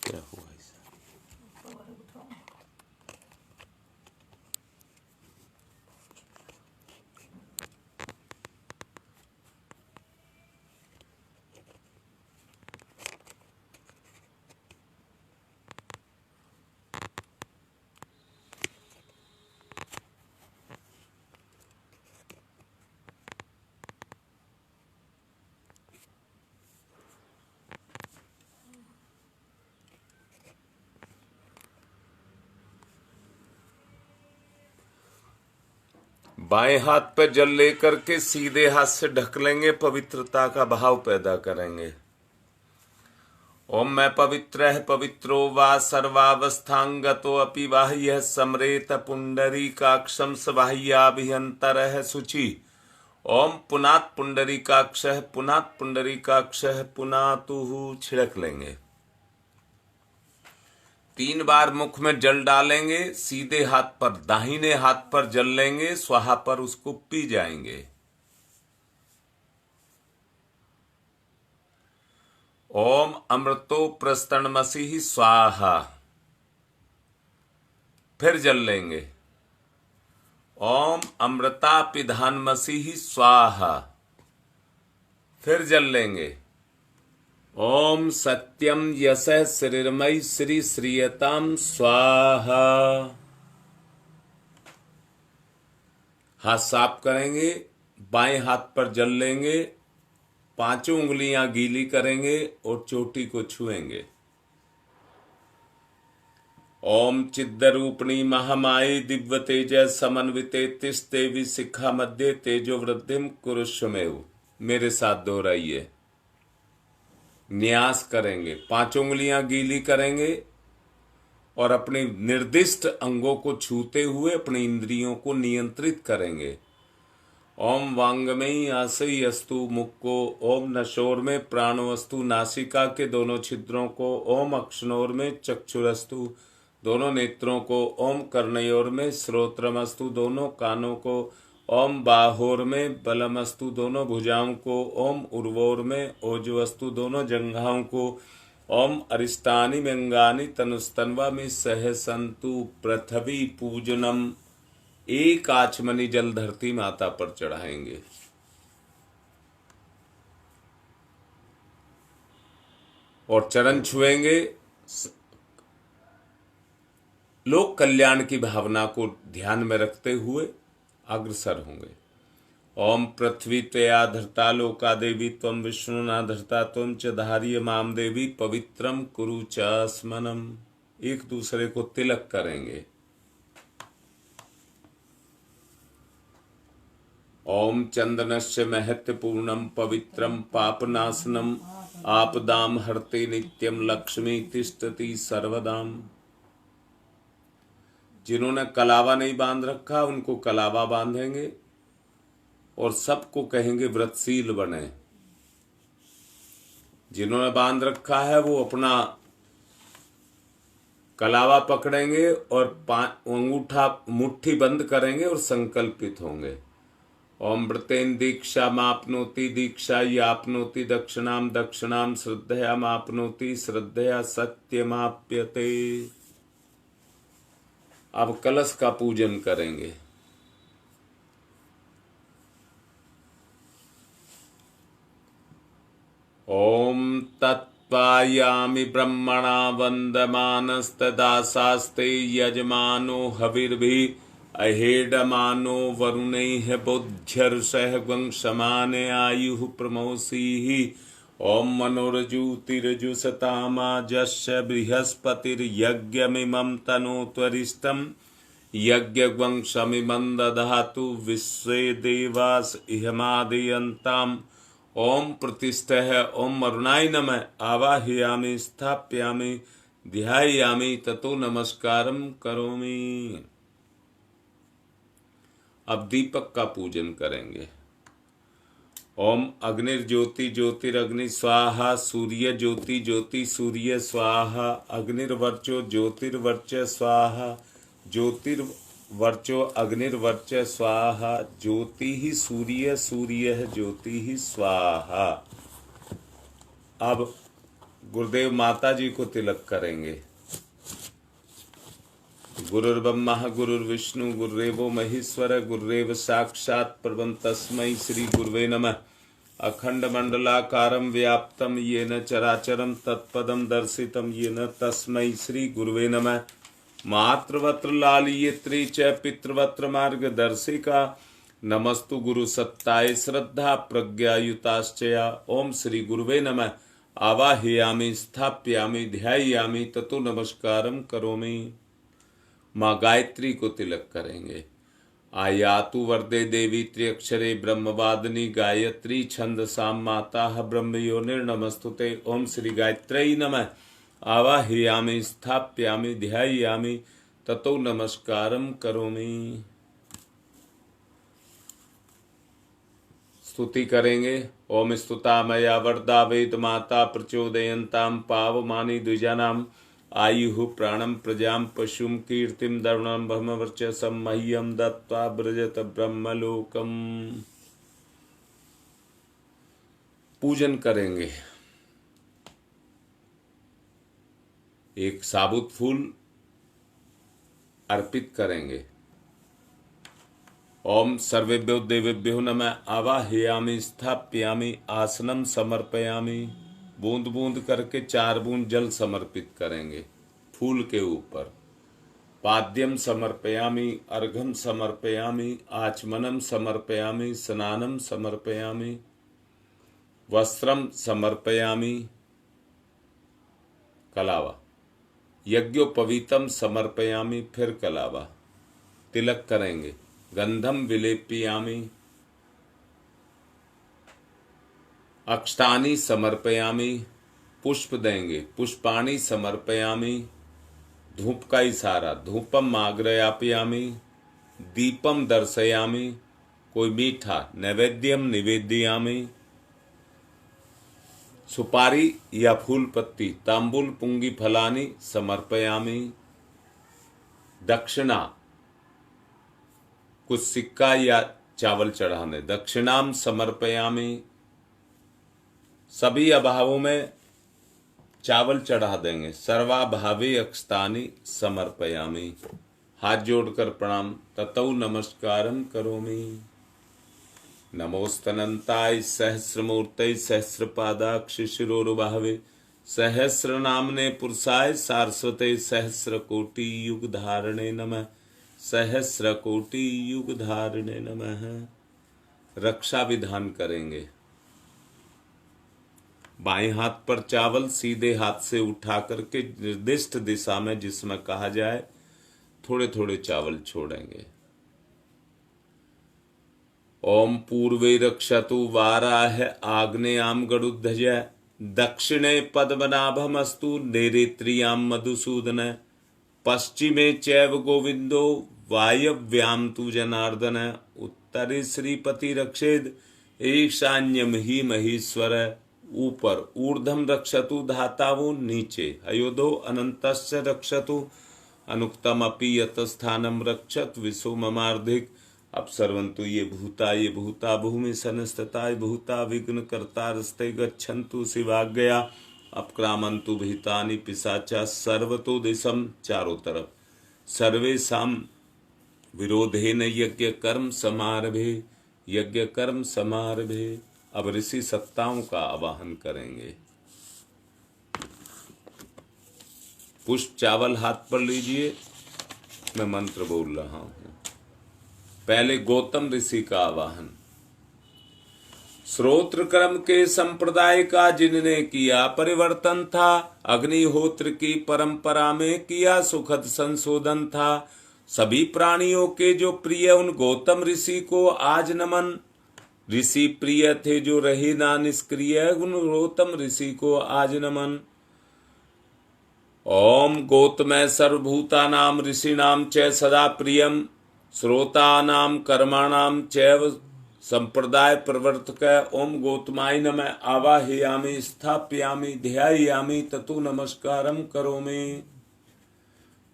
Speaker 1: क्या हुआ इसे? बाएं हाथ पे जल लेकर के सीधे हाथ से ढक लेंगे, पवित्रता का भाव पैदा करेंगे। ओम मैं पवित्र है पवित्रो वा सर्वावस्थांगतो अपि बाह्य समरेत पुंडरीकाक्षम सबाह्याभिहंतर है शुचि। ओम पुनात पुंडरीकाक्ष पुनात पुंडरीकाक्ष पुनातुहु छिड़क लेंगे। 3 बार मुख में जल डालेंगे, सीधे हाथ पर दाहिने हाथ पर जल लेंगे, स्वाहा पर उसको पी जाएंगे। ओम अमृतो प्रस्तनमसी स्वाहा। फिर जल लेंगे। ओम अमृता पिधानमसी स्वाहा। फिर जल लेंगे। ओम सत्यम यश श्रीर्मयी श्री श्रीयताम स्वाहा। हाथ साफ करेंगे, बाएं हाथ पर जल लेंगे, 5 उंगलियां गीली करेंगे और चोटी को छुएंगे। ओम चिद्रूपिणी महामाई दिव्य तेज समन्विते तिष्ठेवि शिखा मध्य तेजो वृद्धिम कुरुष्वमेव। मेरे साथ दोहराइए। न्यास करेंगे, 5 उंगलियां गीली करेंगे और अपने निर्दिष्ट अंगों को छूते हुए अपनी इंद्रियों को नियंत्रित करेंगे। ओम वांगमयी आसई अस्तु मुख को, ओम नशोर में प्राणोस्तु नासिका के दोनों छिद्रों को, ओम अक्षनोर में चक्षुरस्तु दोनों नेत्रों को, ओम कर्णयोर में श्रोत्रमस्तु दोनों कानों को, ओम बाहोर में बलमस्तु दोनों भुजाओं को, ओम उर्वोर में ओजवस्तु दोनों जंघाओं को, ओम अरिष्टानि व्यंगानि तनुस्तन्वा में सहसंतु पृथ्वी पूजनम। 1 आचमनी जल धरती माता पर चढ़ाएंगे। और चरण छुएंगे। लोक कल्याण की भावना को ध्यान में रखते हुए अग्रसर होंगे। ओम पृथ्वी त्वया धर्ता लोका देवी त्वं विष्णुना धर्ता त्वं च धार्य माम देवी पवित्रम कुरु च स्मनम। एक दूसरे को तिलक करेंगे। ओम चंदनस्य महत्वपूर्णम पवित्रम पापनाशनम आपदाम हरते नित्यम लक्ष्मी तिष्ठति सर्वदाम। जिन्होंने कलावा नहीं बांध रखा उनको कलावा बांधेंगे और सबको कहेंगे व्रतशील बने। जिन्होंने बांध रखा है वो अपना कलावा पकड़ेंगे और अंगूठा मुट्ठी बंद करेंगे और संकल्पित होंगे। ओम व्रतेन दीक्षा मापनोति दीक्षा यापनोति दक्षिणाम दक्षिणाम श्रद्धया मापनोति श्रद्धया सत्यमाप्यते। अब कलश का पूजन करेंगे। ओम तत्पायामि ब्रह्मणा वन्दमानस्तदासास्ते यजमानो हविर्भि अहेडमानो वरुणैः बोध्यर्षः वंशमाने आयुः प्रमोसीहि। ओम मनोरजुतिरजुसतामाजस्य बृहस्पतिर्यज्ञमिमं तनोत्वरिष्ठं यज्ञवंशमिमं दधातु विश्वे देवास इहमादयन्ताम्। ओम प्रतिष्ठः ओम अरुणाय नमः आवाहयामि स्थापयामि ध्यायामि ततो नमस्कारम करोमि। अब दीपक का पूजन करेंगे। ओम अग्निर्ज्योति ज्योतिरग्नि स्वाहा सूर्य ज्योति ज्योति सूर्य स्वाहा अग्निर्वर्चो ज्योतिर्वर्च स्वाहा ज्योतिर्वर्चो अग्निर्वर्च स्वाहा ज्योति ही सूर्य सूर्य ज्योति ही स्वाहा। अब गुरुदेव माता जी को तिलक करेंगे। गुरुर्ब्रह्मा गुरुर्विष्णु गुरुरेवो महेश्वर गुरुरेव साक्षात् परब्रह्म तस्मै श्री गुरुवे नमः। अखंड मंडलाकारं व्याप्तं येन चराचरं तत्पदं दर्शितं येन तस्मै श्री गुरुवे नमः। मातृवत्र लालियत्री च पितृवत्र मार्गदर्शिका नमस्तु गुरु सत्ताय श्रद्धा प्रज्ञायुताश्चया। ओम श्री गुरुवे नमः आवाहयामि स्थापयामि ध्यायामि ततो नमस्कारम करोमि। माँ गायत्री को तिलक करेंगे। आयातु वरदे देवी त्र्यक्षरे ब्रह्मवादिनी गायत्री छंदसाम माता ब्रह्म योनिर्नमस्तुते। ओम श्री गायत्र्यै नमः। आवाहयामि स्थाप्यामि ध्यायामि ततो नमस्कारं करोमि। स्तुति करेंगे। ओम स्तुता मया वरदा वेद माता प्रचोदयन्तां पावमानि द्विजानाम् आयुः प्राणं प्रजां पशुं कीर्तिं दर्णं ब्रह्मवर्चसं मह्यं दत्त्वा व्रजत ब्रह्मलोकम्। पूजन करेंगे। एक साबुत फूल अर्पित करेंगे। ओम सर्वेभ्यो देवेभ्यो नमः। आवाहयामि स्थाप्यामि आसनं समर्पयामि। बूंद बूंद करके 4 बूंद जल समर्पित करेंगे फूल के ऊपर। पाद्यम समर्पयामि, अर्घम समर्पयामि, आचमनम समर्पयामि, स्नानम समर्पयामि, वस्त्रम समर्पयामि, कलावा, यज्ञोपवीतम समर्पयामि, फिर कलावा। तिलक करेंगे। गंधम विलेपयामि, अक्षतानि समर्पयामि, पुष्प देंगे। पुष्पाणि समर्पयामि, धूप का इशारा। धूपम आग्रयापयामि, दीपम दर्शयामि, कोई मीठा नैवेद्यम निवेदयामि, सुपारी या फूल पत्ती, तांबूल पुंगी फलानि समर्पयामि, दक्षिणा, कुछ सिक्का या चावल चढ़ाने। दक्षिणाम समर्पयामि, सभी अभावों में चावल चढ़ा देंगे। सर्वाभावे अक्षतानि समर्पयामि, हाथ जोड़कर प्रणाम। ततौ नमस्कारं करोमि। नमोस्तनंताय सहस्रमूर्तये सहस्रपादाक्ष शिरोरुबाहवे सहस्रनामने पुरुषाय सारस्वते सहस्रकोटि युग धारणे नमः। सहस्रकोटि युग धारणे नमः। रक्षा विधान करेंगे। बाएं हाथ पर चावल सीधे हाथ से उठा करके निर्दिष्ट दिशा में जिसमें कहा जाए थोड़े थोड़े चावल छोड़ेंगे। ओम पूर्वे रक्षतु वाराह आग्नेयाम गरुध्वज दक्षिणे पद्मनाभमस्तु नैऋत्याम मधुसूदन पश्चिमे चैव गोविंदो वायव्याम तु जनार्दन उत्तरे श्रीपति रक्षेद ईशान्यम ही महेश्वर। ऊपर ऊर्ध्वम रक्षतु धातावो, नीचे अयोधो अनंतस्य रक्षतु अनुक्तम अपि यतस्थानम रक्षत विश्व ममार्धिक। अपसर्वन्तु ये भूता भूमि सनस्तताय भूता विघ्न कर्तारस्ते गच्छन्तु शिवाज्ञया अपक्रामन्तु भीतानि पिशाचा सर्वतो दिशम। चारों तरफ सर्वेषां विरोधेन यज्ञ कर्म समारभे, यज्ञ कर्म समारभे। अब ऋषि सत्ताओं का आवाहन करेंगे। पुष्प चावल हाथ पर लीजिए, मैं मंत्र बोल रहा हूं। पहले गौतम ऋषि का आवाहन। श्रोत्र क्रम के संप्रदाय का जिनने किया परिवर्तन था, अग्निहोत्र की परंपरा में किया सुखद संशोधन था। सभी प्राणियों के जो प्रिय उन गौतम ऋषि को आज नमन। ऋषि प्रिय थे जो रहे ना निष्क्रिय, उन गौतम ऋषि को आज नमन। ओम गौतमय सर्वभूता नाम ऋषिनाम च सदा प्रियम श्रोतानाम कर्माणाम चैव संप्रदाय प्रवर्तक। ओम गौतमाय नमः। आवाहयामि स्थापयामि ध्यायामि ततो नमस्कारं करोमि।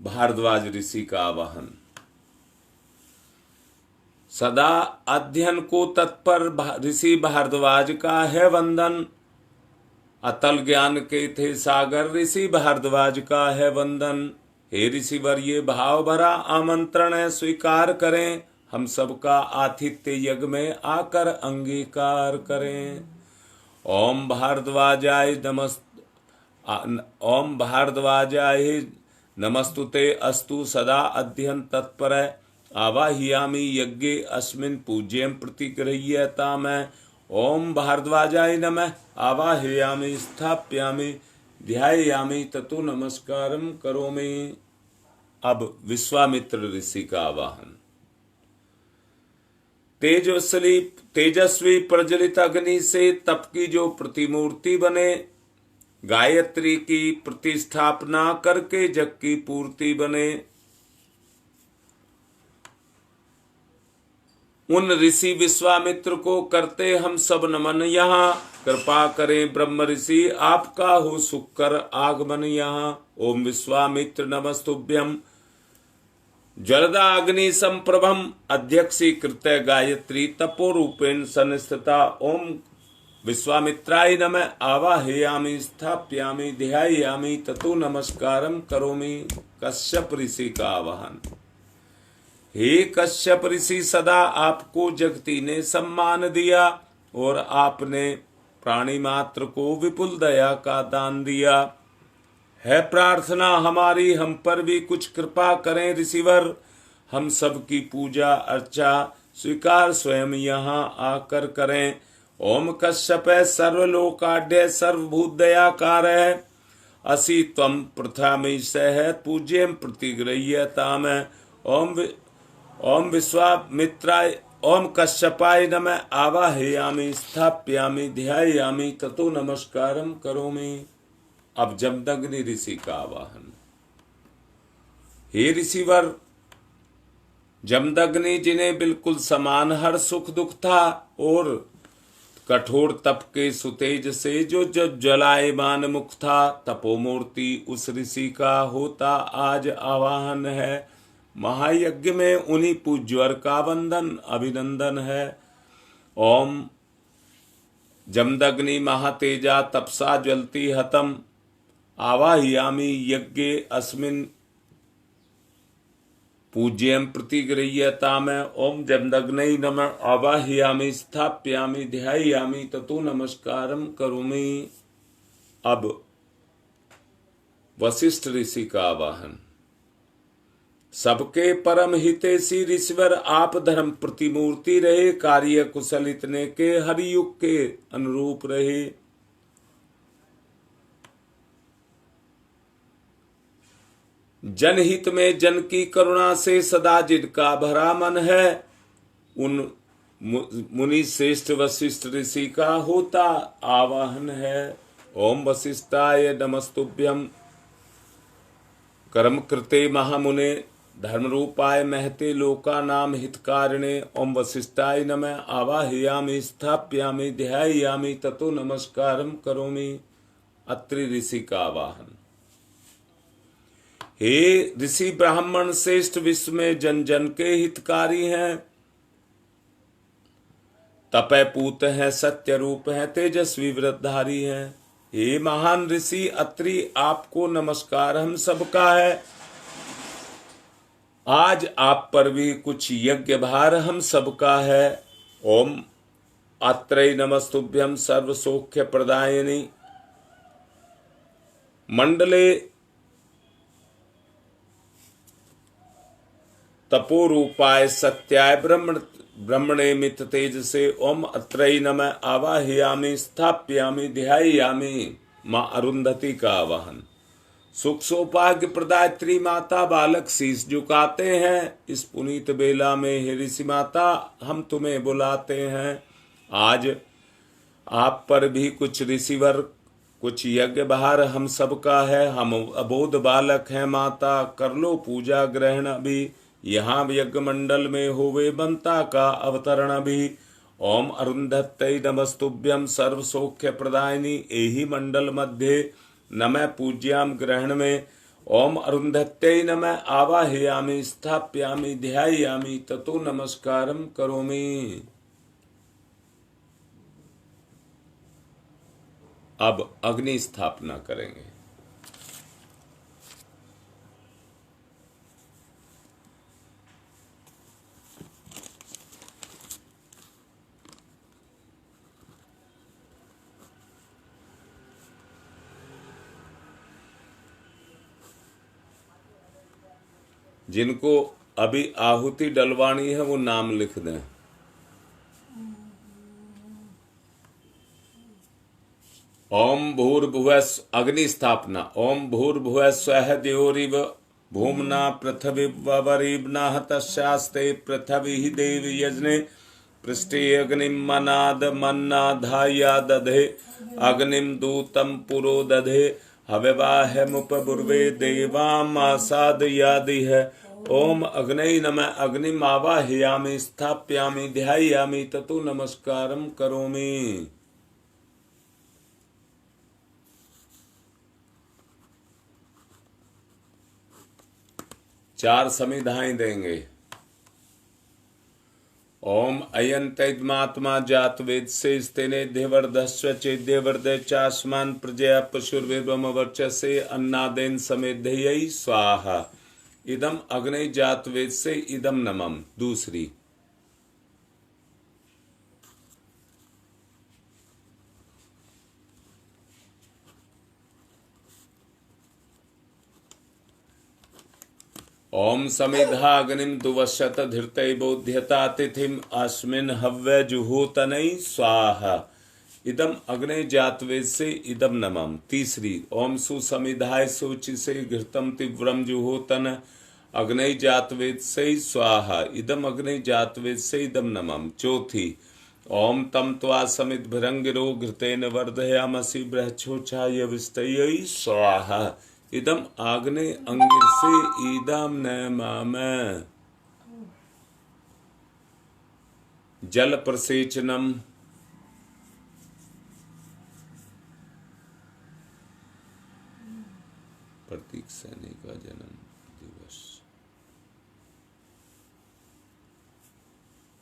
Speaker 1: भारद्वाज ऋषि का आवाहन। सदा अध्ययन को तत्पर ऋषि भारद्वाज का है वंदन। अतल ज्ञान के थे सागर ऋषि भारद्वाज का है वंदन। हे ऋषिवर ये भाव भरा आमंत्रण है स्वीकार करें, हम सबका आतिथ्य यज्ञ में आकर अंगीकार करें। ओम भारद्वाजाय ओम भारद्वाजाय नमस्तुते अस्तु सदा अध्ययन तत्पर। आवाहयामि यज्ञे अस्मिन् पूज्यं प्रतिगृह्यताम्। ओम भारद्वाजाय नमः। आवाहयामि स्थापयामि ध्यायामि ततो नमस्कारं करोमि। अब विश्वामित्र ऋषि का आवाहन। तेजस्वी प्रज्वलित अग्नि से तप की जो प्रतिमूर्ति बने, गायत्री की प्रतिष्ठापना करके जग की पूर्ति बने। उन ऋषि विश्वामित्र को करते हम सब नमन, यहाँ कृपा करें ब्रह्म ऋषि आपका हो सुख कर आगमन यहाँ। ओम विश्वामित्र नमस्तुभ्यम ज्वलदा अग्नि संप्रभम अध्यक्षी कृत गायत्री तपो रूपेण संस्थिता। ओम विश्वामित्राय नमः आवाहयामि स्थापयामि ध्यायामि ततो नमस्कारम करोमि। कश्यप ऋषि का आवाहन। हे कश्यप ऋषि, सदा आपको जगती ने सम्मान दिया और आपने प्राणी मात्र को विपुल दया का दान दिया। है प्रार्थना हमारी हम पर भी कुछ कृपा करें ऋषिवर। हम सबकी पूजा अर्चा स्वीकार स्वयं यहाँ आकर करें। ओम कश्यप सर्वलोकाढ्य सर्वभूत दयाकार है। असि त्वं प्रथामि सह पूज्यम प्रतिगृह्यताम। ओम विश्वामित्राय ओम कश्यपाय नमः आवाहयामि स्थापयामि ध्यायामि ततो नमस्कारम करोमि। अब जमदग्नि ऋषि का आवाहन। हे ऋषिवर, जमदग्नि जिन्हें बिल्कुल समान हर सुख दुख था और कठोर तप के सुतेज से जो ज्वलायमान मुख था, तपोमूर्ति उस ऋषि का होता आज आवाहन है। महायज्ञ में उन्हीं पूज्यवर का वंदन अभिनंदन है। ओम जमदग्नि महातेजा तपसा ज्वलती हतम आवाहयामि यज्ञे अस्मिन् पूज्यम प्रतिगृह्यताम। ओम जमदग्नै नमः आवाहयामि स्थापयामि ध्यायामि ततो नमस्कारम करोमि। अब वशिष्ठ ऋषि का आवाहन। सबके परम हितैषी ऋषिवर आप धर्म प्रतिमूर्ति रहे, कार्य कुशल इतने के हर युग के अनुरूप रहे। जनहित में जन की करुणा से सदा जिनका भरा मन है, उन मुनि श्रेष्ठ वशिष्ठ ऋषि का होता आवाहन है। ओम वशिष्ठाय नमस्तुभ्यम कर्म कृते महामुने धर्म रूपाय महते लोका नाम हितकारिणे। ओम वशिष्ठाय नमः आवाहयामि स्थापयामि ध्यायामि ततो नमस्कारम करोमि। अत्रि ऋषि का आवाहन। हे ऋषि ब्राह्मण श्रेष्ठ विश्व में जन जन के हितकारी हैं, तपय पूत हैं, सत्य रूप हैं, तेजस्वी व्रतधारी हैं। हे महान ऋषि अत्रि, आपको नमस्कार हम सबका है। आज आप पर भी कुछ यज्ञ भार हम सबका है। ओम अत्रै नमस्तुभ्यम सर्व सौख्य प्रदायिनी मंडले तपो रूपाय सत्याय ब्रह्मणे मित तेज से। ओम अत्रै नमः आवाहयामि स्थापयामि ध्यायामि। माँ अरुंधति का आवाहन। सुख सौभाग्य प्रदायत्री माता बालक शीश झुकाते हैं। इस पुनीत बेला में हे ऋषि माता हम तुम्हें बुलाते हैं। आज आप पर भी कुछ ऋषिवर कुछ यज्ञ भार हम सबका है। हम अबोध बालक हैं माता, कर लो पूजा ग्रहण भी। यहाँ यज्ञ मंडल में होवे बनता का अवतरण भी। ओम अरुंधत्यै नमस्तुभ्यम सर्व सौख्य प्रदायिनी एहि मंडल मध्य नमः पूज्याम ग्रहण में। ओम अरुंधत्यै नमः आवाहयामि स्थापयामि ध्यायामि ततो नमस्कारम करोमि। अब अग्नि स्थापना करेंगे। जिनको अभी आहुति डलवानी है वो नाम लिख दें। ओम भूर्भुवः अग्नि स्थापना। ओम भूर्भुवः स्वः द्योरिव भूमना पृथ्वीवरिवनः तस्यास्ते पृथ्वी देव यजने पृष्ठे अग्निम मनाद मन्नाधाया दधे अग्निम दूतम पुरो दधे हव्यवाहमुपपूर्वे देवाम आसाद यादि है। ओम अग्नये नमः। अग्निम आवाहयामि स्थापयामि ध्यायामि ततो नमस्कारम करोमि। चार समिधाएं देंगे। ओम अयंतमात्मा जात वेद से स्तेने देवर्धस्व चेद्यवर्धय चास्मान प्रजया पशुर्वेवम वर्चसे अन्नादेन समेधयी स्वाहा। इदम अग्नि जात वेद से इदम नमम। दूसरी ओम समेधा अग्निम दुवशत धृतय बोध्यता तिथिम अस्मिन हव्य जुहोतनई स्वाहा। इदम अग्नि जातवेद से इदम नमम। तीसरी ओम सुसमिधाय सूचि से घृतम तीव्रम जुहोतन अग्नि जातवेद से स्वाहा। इदम अग्नि जातवेद से इदम नमम। चौथी ओम तम त्वा समित भृंगिरो घृतेन वर्धयामसि बृहच्छोछाय विस्तय स्वाहा। इदम आग्ने अंगिर से ईदम नमाम। जल प्रसेचनम प्रतीक सैनिक का जन्म दिवस।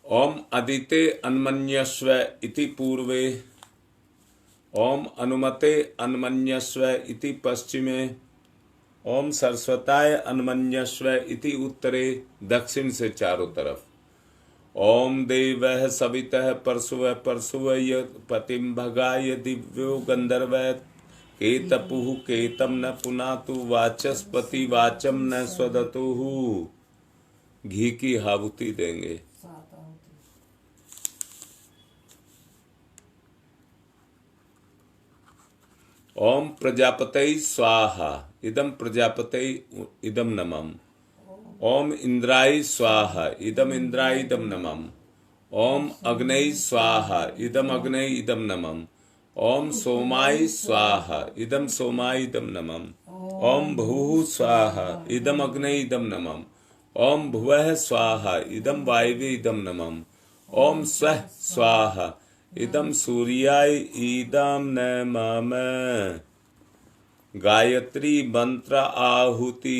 Speaker 1: ओम अदिते अन्मन्यस्व इति पूर्वे ओम अनुमते अन्मन्यस्व इति पश्चिमे ओम सरस्वताय अन्मन्यस्व इति उत्तरे। दक्षिण से चारों तरफ। ओम देवः सवितः परशुव परशुव पतिम भगाय दिव्यो गंधर्व केतपुः केतम न पुनातु वाचस्पति वाचम न स्वदतुः। घी की आहुति देंगे। ओम प्रजापतये स्वाहा। इदम प्रजापतये इदम नमम। ओम इंद्राय स्वाहा। इदम इंद्राय इदम नमम। ओम अग्नये स्वाहा। इदम अग्नये इदम नमम। ओम सोमाय स्वाहा। इदम सोमाय इदम नमम। ओम भूः स्वाहा। इदम अग्नये इदम नमम। ओम भुवः स्वाहा। इदम वायवे इदम नमम। ओम स्वः स्वाहा। इदम सूर्याय इदम नमः। गायत्री मंत्र आहुति।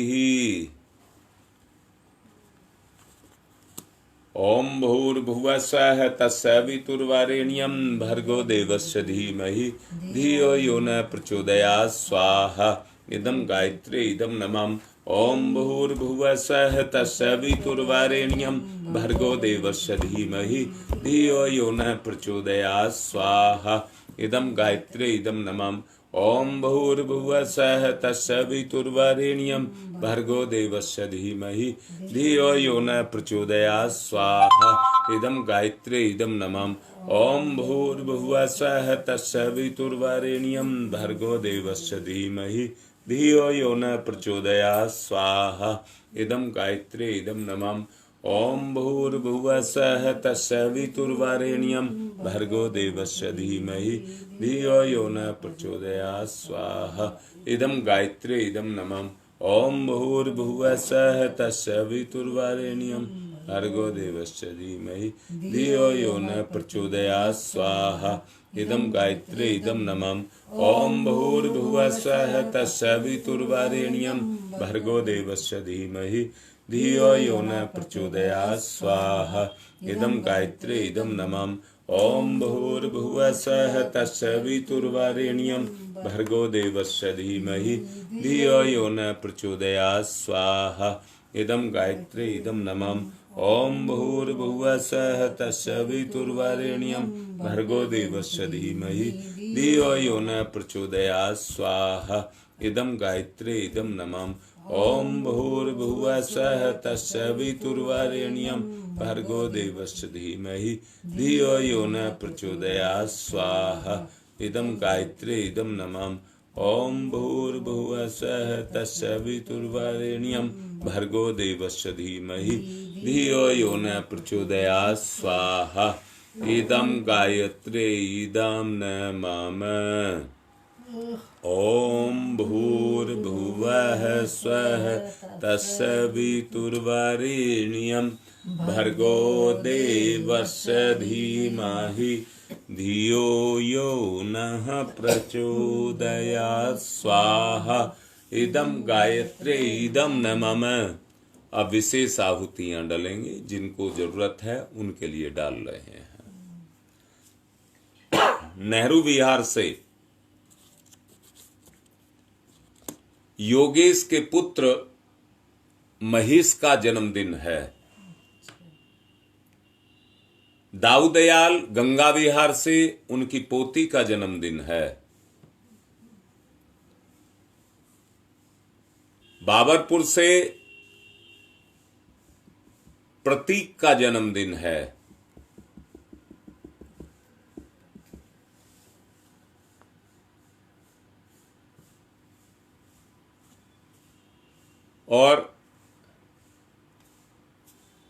Speaker 1: ओम भूर्भुवः स्वः तत्सवितुर्वरेण्यं भर्गो देवस्य धीमहि धियो यो न प्रचोदयात् स्वाहा। इदं गायत्री इदं नमः। ओम भूर्भुवः स्वः तत्सवितुर्वरेण्यं भर्गो देवस्य धीमहि धियो यो न प्रचोदयात् स्वाहा। इदं गायत्री इदं नमः। ओम भूर्भुवः स्वः तत्सवितुर्वरेण्यं भर्गो देवस्य धीमहि धियो यो न प्रचोदयात् स्वाहा। इदं गायत्री इदं नमः। ओम भूर्भुवः स्वः तत्सवितुर्वरेण्यं भर्गो देवस्य धीमहि धियो यो न प्रचोदयात् स्वाहा। इदं गायत्री इदं नमः। ओम भूर्भुवः स्वः तत्सवितुर्वरेण्यं भर्गो देवस्य धीमहि धियो यो न प्रचोदयात् स्वाहा। इदं गायत्री इदं नमः। ओम भूर्भुवः स्वः तत्सवितुर्वरेण्यं भर्गो देवस्य धीमहि धियो यो न प्रचोदयात् स्वाहा। इदं गायत्री इदं नमः। ओम भूर्भुवः स्वः तत्सवितुर्वरेण्यं भर्गो देवस्य धीमहि धियो यो न प्रचोदयात् स्वाहा। इदं गायत्री इदं नमः। ओम भूर्भुवः स्वः तत्सवितुर्वरेण्यं भर्गो देवस्य धीमहि धियो यो न प्रचोदयात् स्वाहा। इदं गायत्री इदं नमः। ओम भूर्भुवः स्वः तत्सवितुर्वरेण्यं भर्गो देवस्य धीमहि धियो यो न प्रचोदयात् स्वाहा। इदं गायत्री इदं नमः। ओम भूर्भुवः स्वः तत्सवितुर्वरेण्यं भर्गो देवस्य धीमहि धियो यो न प्रचोदयात् स्वाहा। इदं गायत्री इदं नमः। ओम भूर्भुवः स्वः तत्सवितुर्वरेण्यं भर्गो देवस्य धीमहि धियो यो न प्रचोदयात् स्वाहा। इदं गायत्रे इदं नमामि। ॐ भूर्भुवः स्वः तत्सवितुर्वरेण्यं भर्गो देवस्य धीमहि धियो यो नः प्रचोदयात्। स्वाहा। इदं गायत्रे इदं नमामि। अब विशेष आहुतियां डालेंगे, जिनको जरूरत है उनके लिए डाल रहे हैं। नेहरू विहार से योगेश के पुत्र महेश का जन्मदिन है। दाऊदयाल गंगा विहार से उनकी पोती का जन्मदिन है। बाबरपुर से प्रतीक का जन्मदिन है। और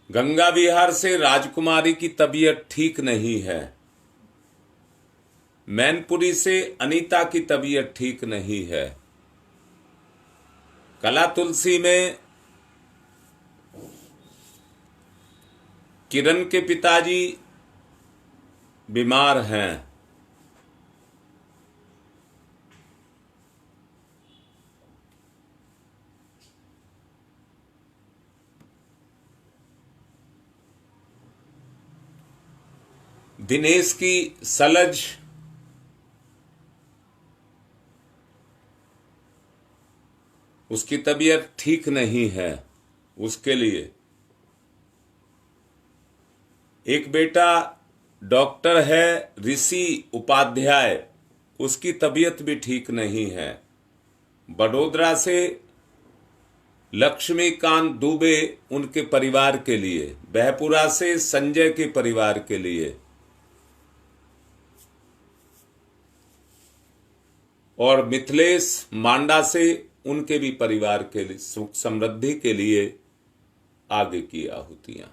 Speaker 1: गंगा विहार से राजकुमारी की तबीयत ठीक नहीं है। मैनपुरी से अनीता की तबीयत ठीक नहीं है। कला तुलसी में किरण के पिताजी बीमार हैं। दिनेश की सलज उसकी तबीयत ठीक नहीं है। उसके लिए एक बेटा डॉक्टर है ऋषि उपाध्याय, उसकी तबीयत भी ठीक नहीं है। बड़ोदरा से लक्ष्मीकांत दुबे उनके परिवार के लिए। बहपुरा से संजय के परिवार के लिए। और मिथिलेश मांडा से उनके भी परिवार के लिए सुख समृद्धि के लिए आगे की आहुतियां।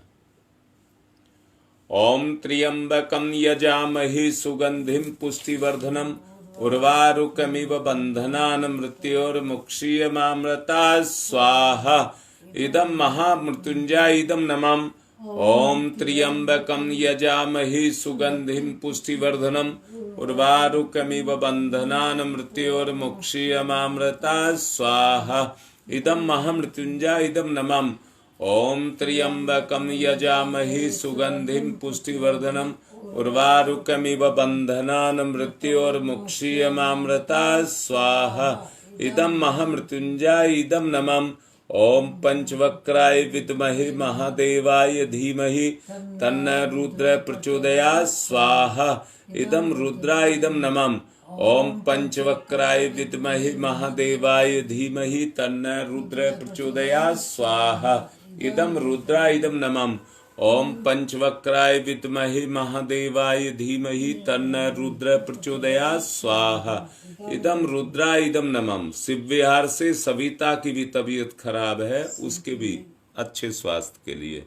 Speaker 1: ओम त्र्यंबकं यजामहे सुगंधिं पुष्टिवर्धनम् उर्वारुकमिव बंधनान् मृत्योर्मुक्षीयमामृता। स्वाहा। इदं महामृत्युंजय इदं नमामि। ओम त्र्यंबकं यजामहे सुगंधिं पुष्टिवर्धनम् उर्वारुकमिव बंधनान् मृत्योर्मुक्षीयमामृता। स्वाहा। इदं महामृत्युंजय इदं नमामि। ओम त्र्यंबकं यजामहे सुगंधिं पुष्टिवर्धनम् उर्वारुकमिव बंधनान् मृत्योर्मुक्षीयमामृता। स्वाहा। इदं महामृत्युंजय इदं नमामि। ओम पंचवक्राय विद्महे महादेवाय धीमहि तन्न रुद्र प्रचोदयात्। स्वाहा। इदं रुद्राय इदं नमामि। ओम पंचवक्राय विद्महे महादेवाय धीमहि तन्न रुद्र प्रचोदयात्। स्वाहा। इदं रुद्राय इदं नमामि। ओम पंचवक्राय विद्महे महादेवाय धीमहि तन्न रुद्र प्रचोदयात्। स्वाहा। इदं रुद्राय इदं नमामि। शिव विहार से सविता की भी तबीयत खराब है, उसके भी अच्छे स्वास्थ्य के लिए।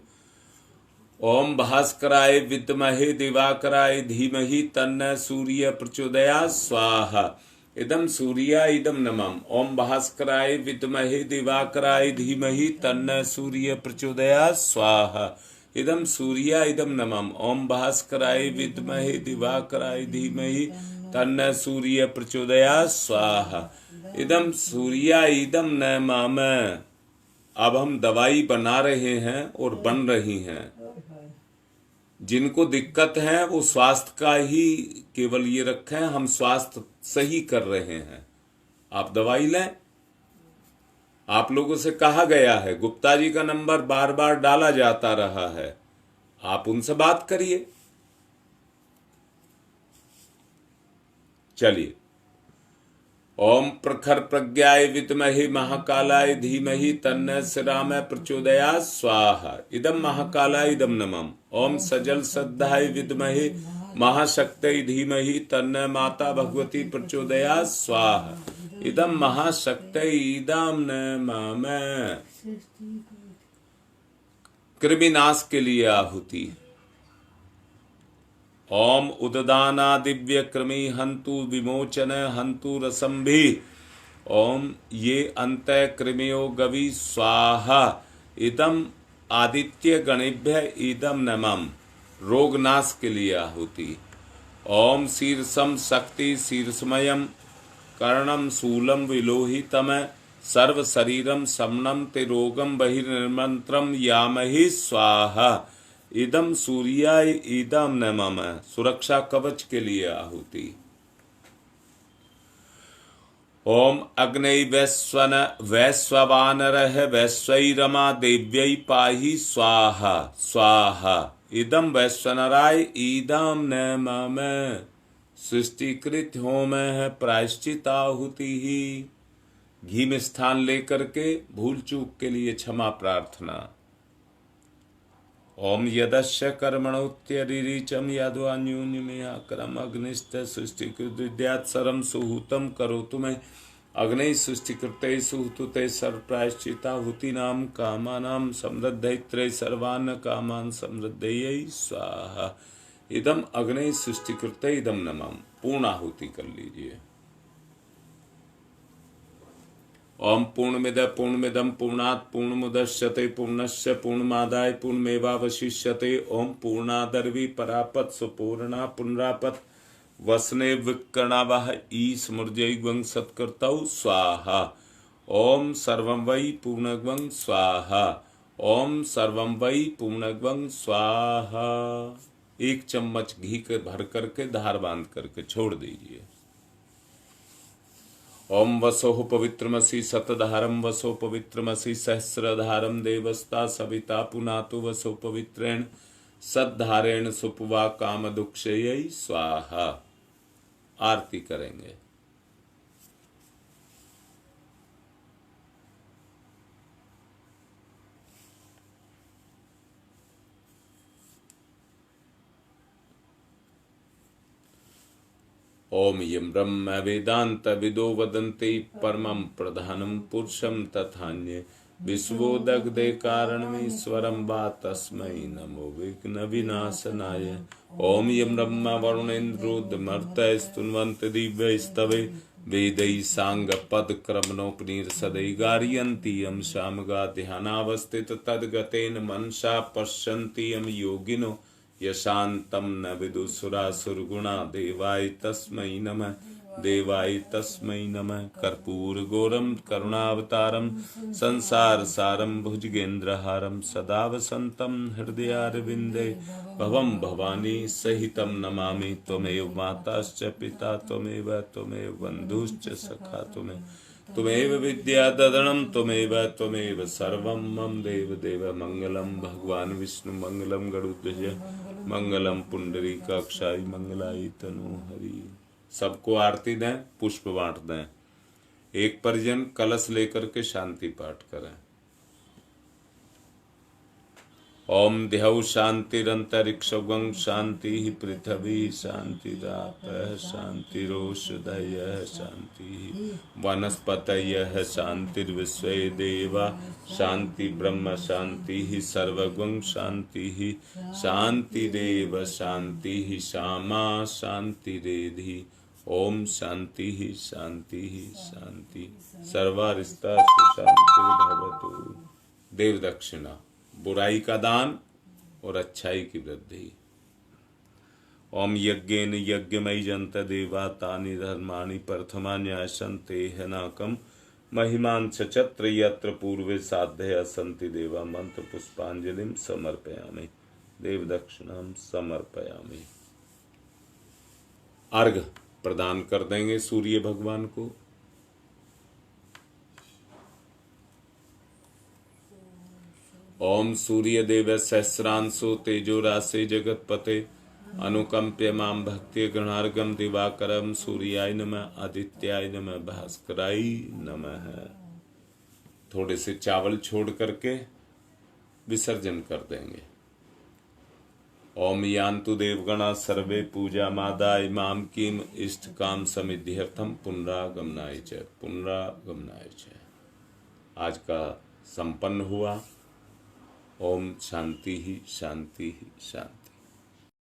Speaker 1: ओम भास्कराय विद्महे दिवाकराय धीमहि तन्न सूर्य प्रचोदयात्। स्वाहा। इदं सूर्याय इदं नमामि। ओम भास्कराय विद्महे दिवाकराय धीमहि तन्न सूर्य प्रचोदयात्। स्वाहा। इदं सूर्याय इदं नमामि। ओम भास्कराय विद्महे दिवाकराय धीमहि तन्न सूर्य प्रचोदयात्। स्वाहा। इदं सूर्याय इदं नमामि। अब हम दवाई बना रहे हैं और बन रही हैं। जिनको दिक्कत है वो स्वास्थ्य का ही केवल ये रखें, हम स्वास्थ्य सही कर रहे हैं। आप दवाई लें। आप लोगों से कहा गया है, गुप्ता जी का नंबर बार बार डाला जाता रहा है, आप उनसे बात करिए। चलिए। ओम प्रखर प्रज्ञाय विद्महे महाकालाय धीमहि तन्न श्रीराम प्रचोदयात्। स्वाहा। इदं महाकालाय इदं नमामि। ओम सजल श्रद्धाय विद्महे महाशक्तये धीमहि तन्न माता भगवती प्रचोदयात्। स्वाहा। इदं महाशक्तये इदं नमामि। कृमिनाश के लिए आहुति। ओम उददाना दिव्य कृमि हंतु विमोचन हंतु रसंभि। ओम ये अंत कृमियो गवि स्वाहा इदम आदित्य गणेभ्य इदम नमम। रोगनाश के लिए आहुति। ओम शीर्षम शक्ति शीर्षमयम कर्णम शूलम विलोहितम सर्व शरीरम समनम ते रोगम बहिर्निर्मंत्रम यामहि स्वाहा इदम सूर्याय इदम नमः। सुरक्षा कवच के लिए आहुति। ओम अग्नि वैश्वन वैश्वानरः वैश्वैरमा देव्यै पाहि स्वाहा स्वाहा इदम वैश्वनराय इदम नमः। सृष्टिकृत होम है प्रायश्चित आहुति ही। घी में स्थान लेकर के भूल चूक के लिए क्षमा प्रार्थना। ओम यदस्य कर्मणोत्यरिचम यादवान्यून्यमेयाकरम अग्निश्च सृष्टिकृत विद्यात् सरम सुहूतम करोतु मे। अग्नि सृष्टिकृते सुहूते सर्वप्रायश्चिताहुतीनां कामानां समृद्धैत्रे सर्वान् कामान् समृद्धयै स्वाहा इदम अग्नि सृष्टिकृते इदम नमः। पूर्णाहुति कर लीजिए। ओम पूर्णमिद पूर्णमिदम पूर्णात् पूर्णमुदच्यते पूर्णस्य पूर्णमादाय पूर्णमेवावशिष्यते। ओम पूर्णादर्वी परापत सुपूर्णा पुनरापत वसने विकर्णावह ईस्मृजैवं सत्कर्तौ स्वाहा। ओम सर्वं वै पूर्णग्वं स्वाहा। ओम सर्वं वै पूर्णग्वं स्वाहा। 1 चम्मच घी के भर करके धार बांध करके छोड़ दीजिए। ओम वसोः पवित्रमसि शतधारम वसो पवित्रमसि सहस्रधारम देवस्ता सविता पुनातु वसो पवित्रेण सद्धारेण सुपवा काम दुक्षयै स्वाहा। आरती करेंगे। ओम यं ब्रह्म वेदांत विदो वदन्ति परमं प्रधानं पुरुषं तथान्ये विश्वोदग्धे कारणमीश्वरं वा तस्मै नमो विघ्न विनाशनाय। ओम यं ब्रह्म वरुणेन्द्रोदमर्तय स्तुन्वन्ति दिव्यैस्तवे वेदैः साङ्गपदक्रमणोपनिषदै गारयन्ति यं सामगा ध्यानावस्थित तद्गतेन मनसा पश्यन्ति यं योगिनो यशान्तं न विदुसुरासुरगुणा देवाय तस्मै नमः देवाय तस्मै नमः। कर्पूरगौरं करुणावतारं संसारसारं भुजगेन्द्रहारं सदा वसन्तं हृदयारविन्दे भवं भवानी सहितं नमामि। त्वमेव माताश्च पिता त्वमेव बन्धुश्च सखा त्वमेव विद्या ददनं त्वमेव सर्वं मम देव मंगलम भगवान विष्णु मंगलम गरुड़ध्वज मंगलम पुंडरीकाक्षाय मंगलाय तनु हरि। सबको आरती दें, पुष्प बांट दें। एक परिजन कलश लेकर के शांति पाठ करें। ओम देहौ शांतिरंतरिक्षगं शांति पृथ्वी शांतिरापः शांतिरोषधयः शांति वनस्पतयः शांतिर्विश्वे देवा शांति ब्रह्म शांति सर्वगं शांति शांतिरेव शांति श्यामा शांतिरेधि। ओम शांति शांति शांति सर्वारिष्टा सुशांतिर्भवतु। देव दक्षिणा बुराई का दान और अच्छाई की वृद्धि। ओम यज्ञेन यज्ञमयी जंत देवा तानि धर्माणि प्रथमान्यासन्ते हनाकम महिमान चत्र यत्र पूर्वे साध्य संति देवा। मंत्र पुष्पांजलिम समर्पयामि। देव दक्षिणाम समर्पयामि। अर्घ प्रदान कर देंगे सूर्य भगवान को। ओम सूर्य देव सहस्रांशो तेजो राशे जगतपते अनुकंप्य माम भक्ति गणार्गम दिवाकरम सूर्याय नमः आदित्याय नमः भास्कराय नमः। थोड़े से चावल छोड़ करके विसर्जन कर देंगे। ओम यान्तु देवगणा सर्वे पूजा मादाय माम किम इष्ट काम समिध्यर्थम पुनरागमनाय च पुनरागमनाय च। आज का संपन्न हुआ। ओम शांति ही शांति ही शांति।